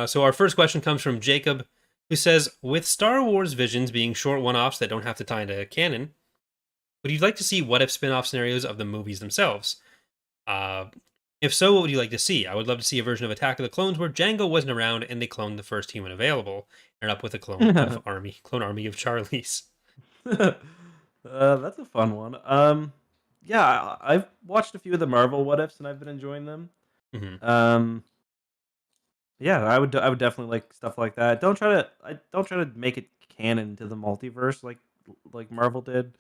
So our first question comes from Jacob, who says, "With Star Wars Visions being short one-offs that don't have to tie into canon, would you like to see what if spin-off scenarios of the movies themselves? Uh, if so, what would you like to see? I would love to see a version of Attack of the Clones where Django wasn't around and they cloned the first human available, and up with a clone army of Charlies." That's a fun one. Yeah, I've watched a few of the Marvel what ifs and I've been enjoying them. Hmm. Um, yeah, I would definitely like stuff like that. Don't try to make it canon to the multiverse like Marvel did.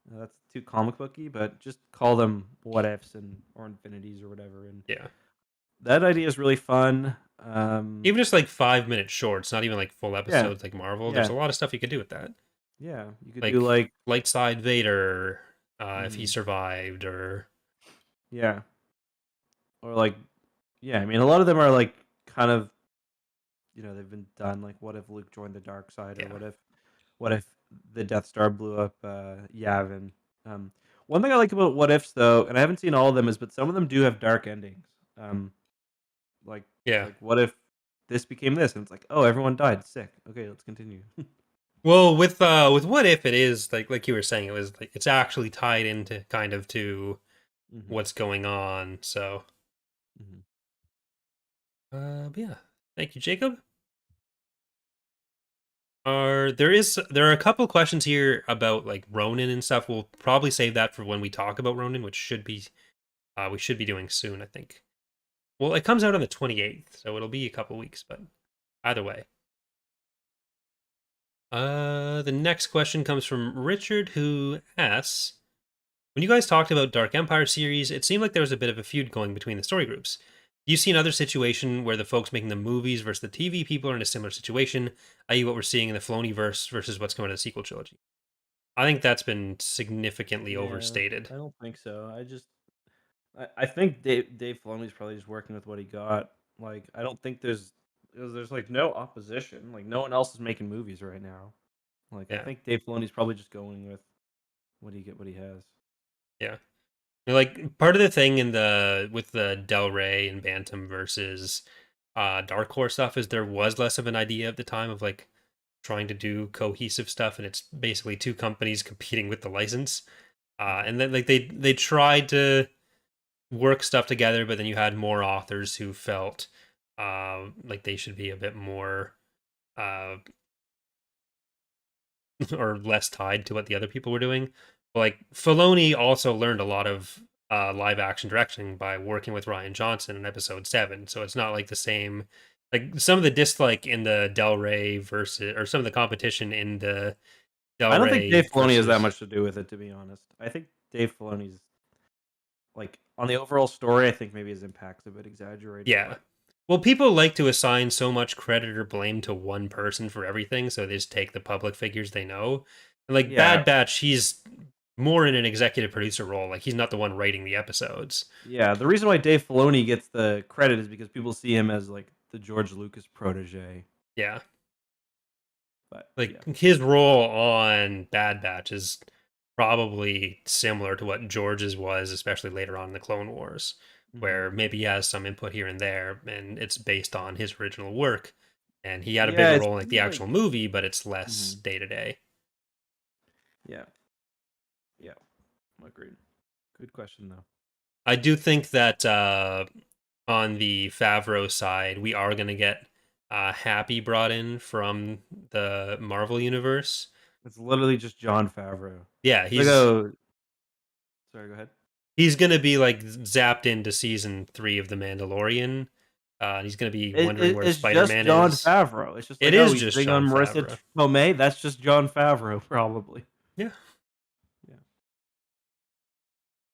That's too comic booky, but just call them what ifs and or infinities or whatever. And Yeah. that idea is really fun. Um, Even just like 5 minute shorts, not even like full yeah, episodes like Marvel. There's yeah, a lot of stuff you could do with that. yeah. You could do Like like, light side Vader, if he mhm, survived, or yeah, or like, yeah. I mean, a lot of them are like kind of, they've been done. Like, what if Luke joined the dark side, or yeah, what if the Death Star blew up Yavin? Um, One thing I like about what ifs though, and I haven't seen all of them, is but some of them do have dark endings. Um, like yeah. like what if this became this, and it's like, oh, everyone died, sick. Okay, let's continue. Well, with what if it is like you were saying, it was like it's actually tied into kind of to Hmm. what's going on. So, Hmm. but yeah, thank you, Jacob. There are a couple questions here about like Ronin and stuff. We'll probably save that for when we talk about Ronin, which should be We should be doing soon, I think. Well, it comes out on the 28th, so it'll be a couple weeks, but either way. The next question comes from Richard, who asks, when you guys talked about Dark Empire series, it seemed like there was a bit of a feud going between the story groups. Do you see another situation where the folks making the movies versus the TV people are in a similar situation, i.e., what we're seeing in the Filoni-verse versus what's going to the sequel trilogy? I think that's been significantly Yeah, overstated. I don't think so. I think Dave Filoni's probably just working with what he got. Like, I don't think there's like no opposition. Like, no one else is making movies right now. Like, I Yeah, think Dave Filoni's probably just going with what he has. yeah. Like part of the thing in the with the Del Rey and Bantam versus Dark Horse stuff is there was less of an idea at the time of like trying to do cohesive stuff, and it's basically two companies competing with the license. Mhm. And then like they tried to work stuff together, but then you had more authors who felt like they should be a bit more uh, or less tied to what the other people were doing. But like Filoni also learned a lot of live action directing by working with Ryan Johnson in episode 7. So it's not like the same like some of the dislike in the Del Rey versus or some of the competition in the Del I don't think Rey Dave Filoni has that versus much to do with it, to be honest. I think Dave Filoni's like on the overall story. I think maybe his impact's a bit exaggerated, yeah. but Well, people like to assign so much credit or blame to one person for everything, so they just take the public figures they know. And like yeah, Bad Batch, he's more in an executive producer role. Like he's not the one writing the episodes. yeah. The reason why Dave Filoni gets the credit is because people see him as like the George Lucas protege. Yeah. But Like yeah. his role on Bad Batch is probably similar to what George's was, especially later on in the Clone Wars, Mhm. where maybe he has some input here and there, and it's based on his original work. And he had a Yeah, bigger it's role in like kind the of actual like movie, but it's less mhm. day to day. Yeah, yeah, agreed. Good question though. I do think that on the Favreau side, we are going to get Happy brought in from the Marvel universe. It's literally just John Favreau. Yeah, It's like a sorry, go ahead. he's gonna be like zapped into season 3 of The Mandalorian. And he's gonna be wondering where It's just Spider-Man John is. Favreau. It's just It like, oh, is he's just hitting on John Marissa Favreau. Tomei. That's just John Favreau, probably. Yeah, Yeah.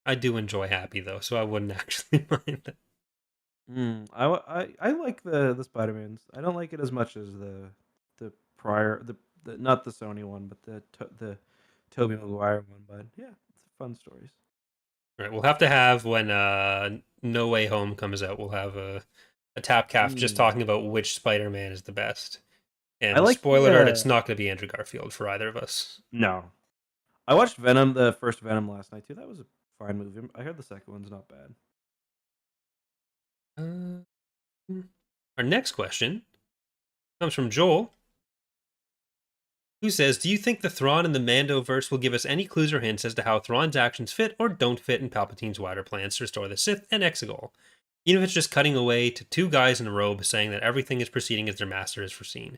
I do enjoy Happy though, so I wouldn't actually mind that. I like the Spider Mans. I don't like it as much as the prior the not the Sony one, but the Tobey Maguire one. But yeah, it's fun stories. All right, we'll have to have when No Way Home comes out. We'll have a Tapcaf just Mm. talking about which Spider-Man is the best. I And like spoiler alert, it's not going to be Andrew Garfield for either of us. no. I watched Venom, the first Venom last night too. That was a fine movie. I heard the second one's not bad. Uh, our next question comes from Joel, who says, do you think the Thrawn in the Mandoverse will give us any clues or hints as to how Thrawn's actions fit or don't fit in Palpatine's wider plans to restore the Sith and Exegol? Even if it's just cutting away to two guys in a robe saying that everything is proceeding as their master has foreseen.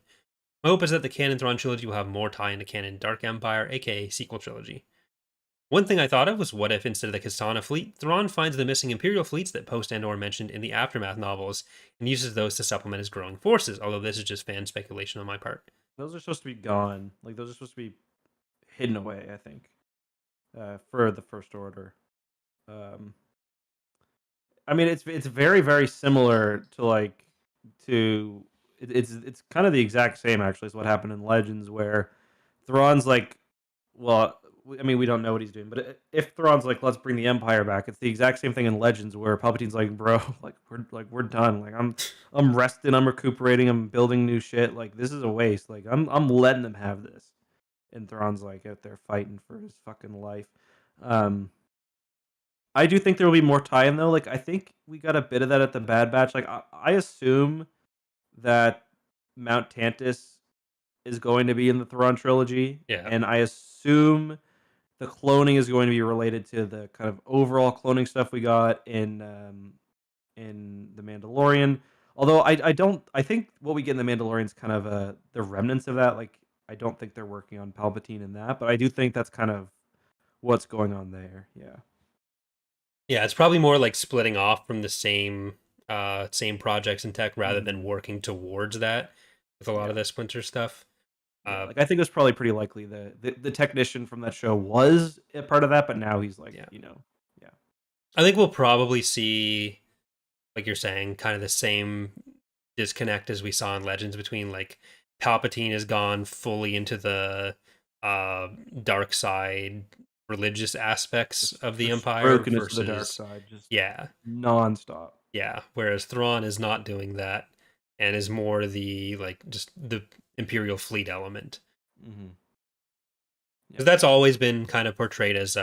My hope is that the canon Thrawn trilogy will have more tie into canon Dark Empire, aka sequel trilogy. One thing I thought of was what if instead of the Kastana fleet, Thrawn finds the missing Imperial fleets that Post Andor mentioned in the Aftermath novels and uses those to supplement his growing forces, although this is just fan speculation on my part. Those are supposed to be gone. Like those are supposed to be hidden away. I think for the First Order. Um, I mean, it's very similar to it's kind of the exact same actually as what happened in Legends where Thrawn's like, well, I mean, we don't know what he's doing, but if Thrawn's like, let's bring the Empire back, it's the exact same thing in Legends where Palpatine's like, bro, we're done. Like I'm resting, I'm recuperating, I'm building new shit. Like this is a waste. Like I'm letting them have this, and Thrawn's like out there fighting for his fucking life. Um, I do think there will be more tie-in though. Like I think we got a bit of that at the Bad Batch. Like I assume that Mount Tantus is going to be in the Thrawn trilogy, Yeah. and I assume the cloning is going to be related to the kind of overall cloning stuff we got in the Mandalorian. Although I don't I think what we get in the Mandalorian is kind of the remnants of that. Like I don't think they're working on Palpatine in that, but I do think that's kind of what's going on there. Yeah. Yeah, it's probably more like splitting off from the same projects in tech rather than Mhm. working towards that with a lot of Yeah. the Splinter stuff. Yeah, Uh, like, I think it was probably pretty likely the technician from that show was a part of that, but now he's, like, yeah, yeah. I think we'll probably see, like you're saying, kind of the same disconnect as we saw in Legends between like Palpatine has gone fully into the uh, dark side religious aspects of the Just Empire broken into the dark versus side, just yeah, nonstop. yeah. Whereas Thrawn is not doing that and is more the like just the Imperial fleet element. Mhm. Because Yep. that's always been kind of portrayed as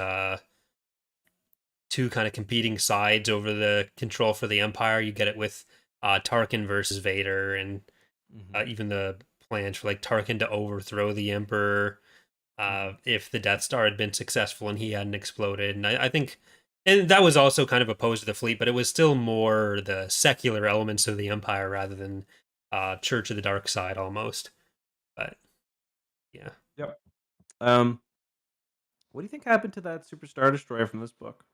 two kind of competing sides over the control for the Empire. You get it with Tarkin versus Vader, and Mhm. even the plans for like Tarkin to overthrow the Emperor Mhm. if the Death Star had been successful and he hadn't exploded. And I think, and that was also kind of opposed to the fleet, but it was still more the secular elements of the Empire rather than Church of the Dark Side almost. But yeah, Yep. Um, what do you think happened to that Super Star Destroyer from this book?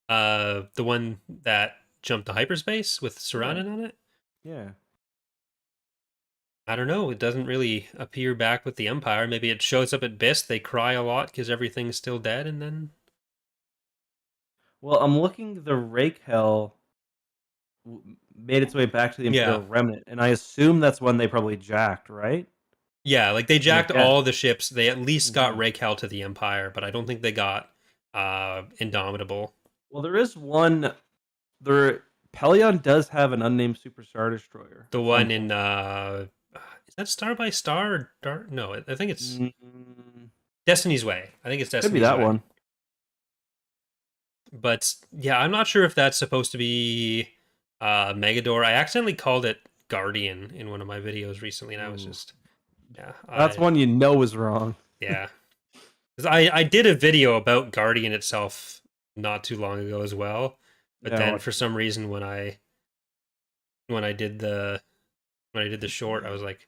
the one that jumped to hyperspace with Yeah. Surrounded on it. Yeah. I don't know. It doesn't really appear back with the Empire. Maybe it shows up at Biss. They cry a lot because everything's still dead, and then Well, I'm looking the Rake Hell made its way back to the yeah, Imperial Remnant, and I assume that's when they probably jacked, right? yeah. Like they And jacked again, all the ships. They at least got mhm. Raquel to the Empire, but I don't think they got Indomitable. Well, there is one. There, Pelion does have an unnamed Super Star Destroyer The at some one in point. is that Star by Star or Dark? No, I think it's Mm, Destiny's Way. I think it's could be Destiny's that Way. one. But yeah, I'm not sure if that's supposed to be Megador. I accidentally called it Guardian in one of my videos recently, and I was Ooh, just yeah, that's I one you know is wrong. yeah. 'Cause I did a video about Guardian itself not too long ago as well, but Yeah, I then watched for it. some reason when I did the short, I was like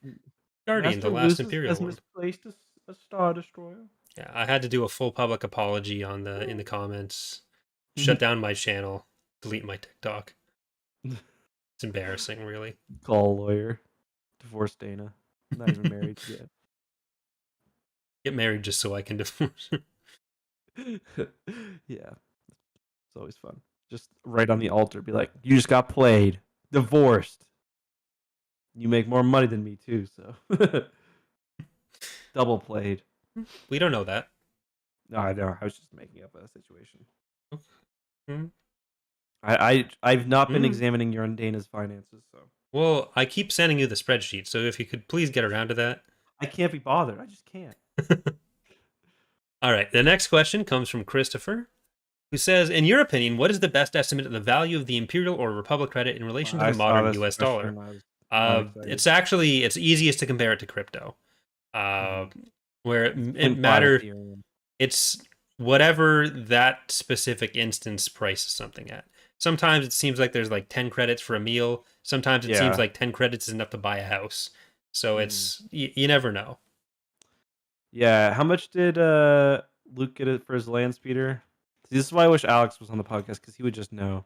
Guardian, the Master last Lucis Imperial has one. misplaced a Star Destroyer. Yeah, I had to do a full public apology on the in the comments, shut down my channel, delete my TikTok. It's embarrassing, really. Call a lawyer. Divorce Dana. Not even married yet. Get married just so I can divorce. Yeah, it's always fun. Just right on the altar, be like, "You just got played, divorced. You make more money than me too, so double played." We don't know that. No, I know. I was just making up a situation. Mm-hmm. I've not been Mm-hmm. examining your and Dana's finances, so Well, I keep sending you the spreadsheet, so if you could please get around to that. I can't be bothered. I just can't. All right, the next question comes from Christopher, who says, in your opinion, what is the best estimate of the value of the Imperial or Republic credit in relation to I the saw modern this US dollar? question. I was not It's excited. actually it's easiest to compare it to crypto, uh, Mhm. where It's it 0.5 matter. Ethereum. It's whatever that specific instance prices something at. Sometimes it seems like there's like 10 credits for a meal. Sometimes it seems Yeah. like 10 credits is enough to buy a house. So Mhm. it's you never know. Yeah. How much did Luke get it for his land speeder? See, this is why I wish Alex was on the podcast because he would just know.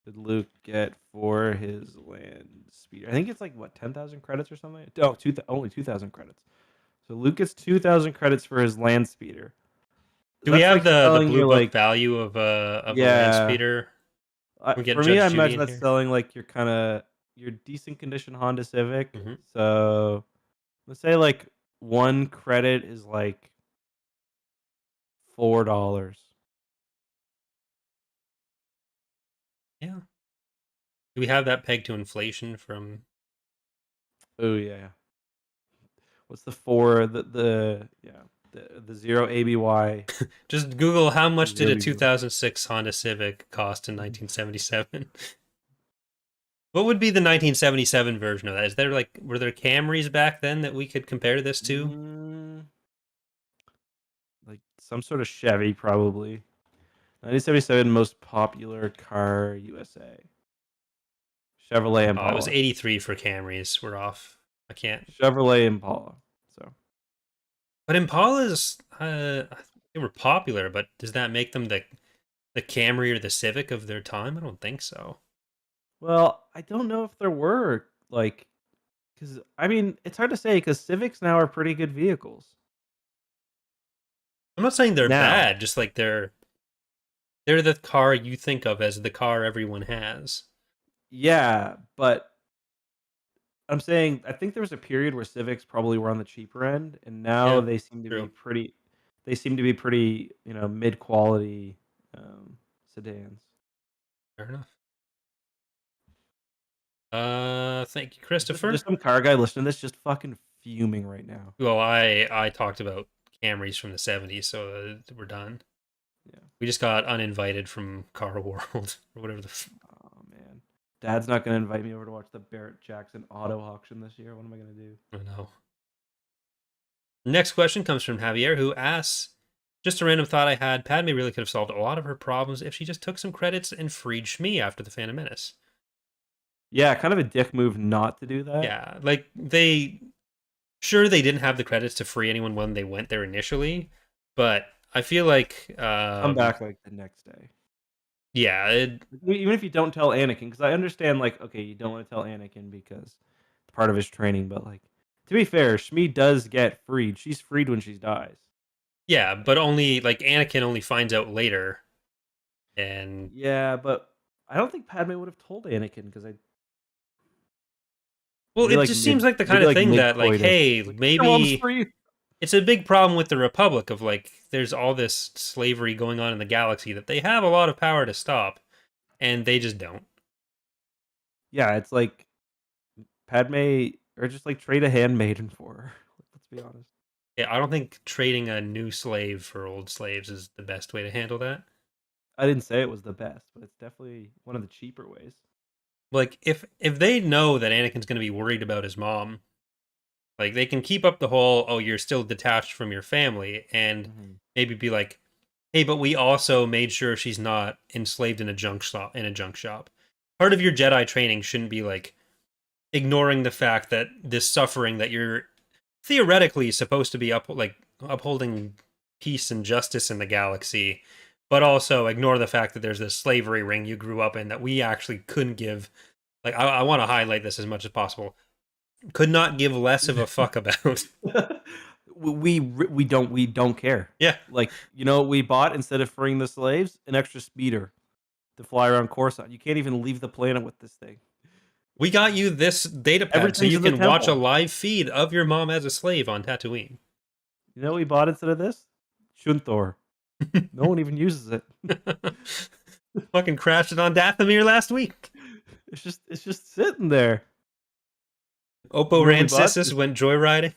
Did Luke get for his land speeder? I think it's like what 10,000 credits or something. Oh, only 2,000 credits. So Luke gets 2,000 credits for his land speeder. Do we That's have like the selling blue your book like value of a land yeah. speeder? We get For me, I Judge Judy imagine in that's here. selling like your decent condition Honda Civic. Hmm. So let's say like one credit is like $4. Yeah. Do we have that pegged to inflation from? Oh yeah. What's the four? The yeah the zero ABY Just Google how much did zero a BBY. 2006 Honda Civic cost in 1977? What would be the 1977 version of that? Is there like were there Camrys back then that we could compare this to? Mm, like some sort of Chevy probably. 1977 most popular car USA. Chevrolet Oh, it was Impala. 83 for Camrys. We're off. I can't. Chevrolet Impala. So But Impalas, they were popular, but does that make them the the Camry or the Civic of their time? I don't think so. Well, I don't know if there were, like, because I mean, it's hard to say because Civics now are pretty good vehicles. I'm not saying they're Now. bad, just like they're the car you think of as the car everyone has. Yeah, but I'm saying I think there was a period where Civics probably were on the cheaper end, and now Yeah, they seem to be true. pretty, mid-quality, sedans. Fair enough. Thank you, There's Christopher. some car guy listening to this just fucking fuming right now. Well, I talked about Camrys from the '70s, so we're done. Yeah. We just got uninvited from Car World or whatever Oh man. Dad's not gonna invite me over to watch the Barrett Jackson auto auction this year. What am I gonna do? I know. Next question comes from Javier, who asks, "Just a random thought I had. Padme really could have solved a lot of her problems if she just took some credits and freed Shmi after the Phantom Menace." Yeah, kind of a dick move not to do that. Yeah, like they didn't have the credits to free anyone when they went there initially, but I feel like Come back like the next day. yeah, Even if you don't tell Anakin, because I understand, like, okay, you don't want to tell Anakin because it's part of his training, but like, to be fair, Shmi does get freed. She's freed when she dies. yeah, but only like Anakin only finds out later, and Yeah, but I don't think Padme would have told Anakin because I well, it just seems like the kind maybe of like thing mid that like, coitus. hey, Like your mom's maybe free. it's a big problem with the Republic of like there's all this slavery going on in the galaxy that they have a lot of power to stop, and they just don't. Yeah, it's like Padme, or just like trade a handmaiden for her. Let's be honest. Yeah, I don't think trading a new slave for old slaves is the best way to handle that. I didn't say it was the best, but it's definitely one of the cheaper ways. Like if they know that Anakin's going to be worried about his mom, like they can keep up the whole oh you're still detached from your family and Mhm. maybe be like hey but we also made sure she's not enslaved in a junk shop. Part of your Jedi training shouldn't be like ignoring the fact that this suffering that you're theoretically supposed to be upholding peace and justice in the galaxy, but also ignore the fact that there's this slavery ring you grew up in that we actually couldn't give. Like, I want to highlight this as much as possible. Could not give less of a fuck about. We don't care. Yeah, Like, what we bought instead of freeing the slaves? An extra speeder to fly around Coruscant. You can't even leave the planet with this thing. we got you this data pad so Everything's you in the can watch a temple. live feed of your mom as a slave on Tatooine. You know what we bought instead of this? Shunthor. No one even uses it. Fucking crashed it on Dathomir last week. It's just sitting there. Oppo You know what we bought? Rancisis went joyriding.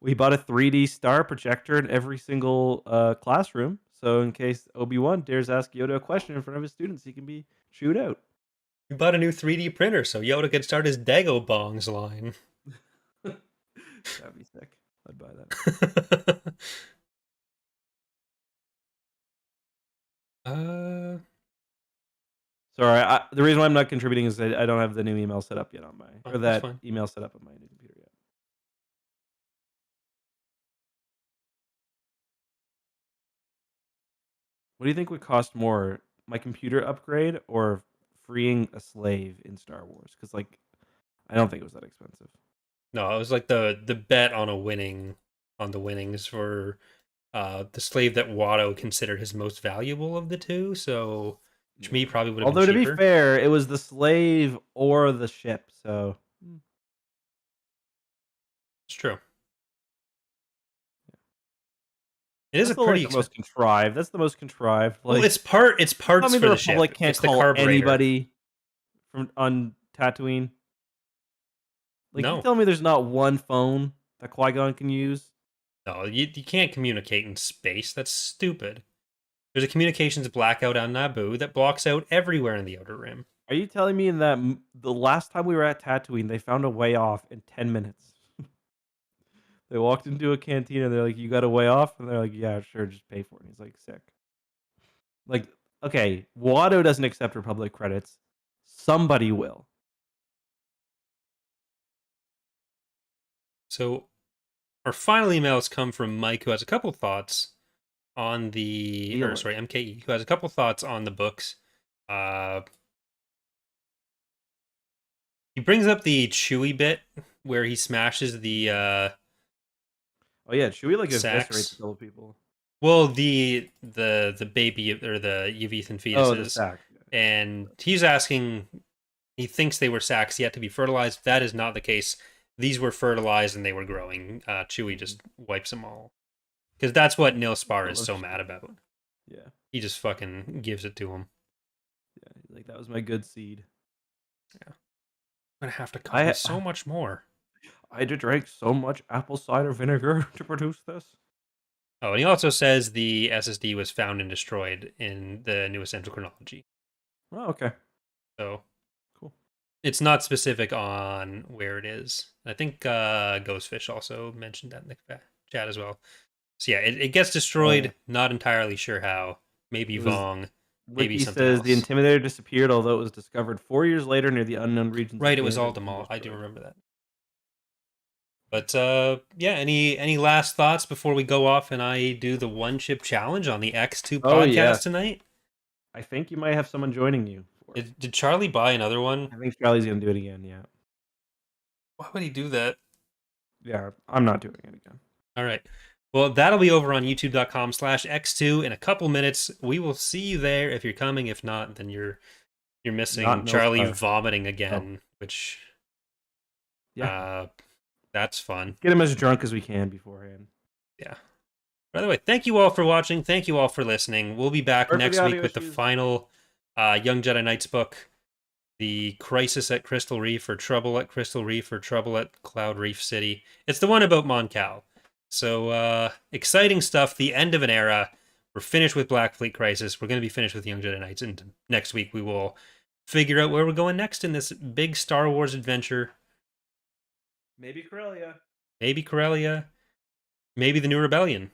We bought a 3D star projector in every single classroom. So in case Obi-Wan dares ask Yoda a question in front of his students, he can be chewed out. We bought a new 3D printer so Yoda could start his Dago Bongs line. That'd be sick. I'd buy that. uh, Sorry, the reason why I'm not contributing is I don't have the new email set up yet on or that's that fine. email set up on my new computer yet. What do you think would cost more, my computer upgrade or freeing a slave in Star Wars? Because like, I don't think it was that expensive. No, it was like the bet on the winnings for the slave that Watto considered his most valuable of the two. So Yeah. Shmi probably would have been Although to be cheaper. fair, it was the slave or the ship. So It's true. It is a that's the like pretty the most expensive. contrived. That's the most contrived. Well, Like, it's tell parts me for the the ship. Republic can't It's the call carburetor. anybody from on Tatooine. Like, you No, tell me there's not one phone that Qui Gon can use. no, you can't communicate in space. That's stupid. There's a communications blackout on Naboo that blocks out everywhere in the Outer Rim. Are you telling me in that the last time we were at Tatooine, they found a way off in 10 minutes? They walked into a canteen and they're like, "You got a way off?" And they're like, "Yeah, sure, just pay for it." And he's like, "Sick." Like, okay, Watto doesn't accept Republic credits. Somebody will. So our final emails come from Mike, who has a couple thoughts. on the, or Wheeler. sorry, MKE, who has a couple thoughts on the books. He brings up the Chewie bit where he smashes the Oh yeah, Chewie like eviscerates a sacks. couple people. Well, the baby or the Yavithan Oh, the fetuses, sack. and he's asking. He thinks they were sacks yet to be fertilized. That is not the case. These were fertilized and they were growing. Chewie just wipes them all because that's what Nil Spar I is love so mad Chewie. about. Yeah, He just fucking gives it to him. yeah. Like that was my good seed. Yeah, I'm gonna have to copy I so much more. I had to drink so much apple cider vinegar to produce this. Oh, and he also says the SSD was found and destroyed in the New Essential Chronology. Oh, okay. So Cool. it's not specific on where it is. I think Ghostfish also mentioned that in the chat as well. So yeah, it gets Oh yeah. destroyed. Not entirely sure how. Maybe It was Vong, maybe Wiki something says the else. Intimidator disappeared, although it was discovered 4 years later near the unknown regions of Right, it was Canada all and then Demal. I do destroyed. remember that. But yeah, any last thoughts before we go off and I do the one chip challenge on the X2 Oh podcast yes, tonight? I think you might have someone joining you for it. Did Charlie buy another one? I think Charlie's gonna do it again. Yeah, Why would he do that? yeah. I'm not doing it again. All right. Well, that'll be over on youtube.com/x2 in a couple minutes. We will see you there if you're coming. If not, then you're Not missing no Charlie star. vomiting Oh again, which yeah. uh that's fun. Let's get him as drunk as we can beforehand. Yeah. By the way, thank you all for watching. Thank you all for listening. We'll be back Sorry for the next week audio with the issues. final Young Jedi Knights book, The Crisis at Crystal Reef, or Trouble at Crystal Reef, or Trouble at Cloud Reef City. It's the one about Mon Cal. So exciting stuff. The end of an era. We're finished with Black Fleet Crisis. We're going to be finished with Young Jedi Knights, and next week we will figure out where we're going next in this big Star Wars adventure. Maybe Corellia. Maybe Corellia. Maybe the New Rebellion.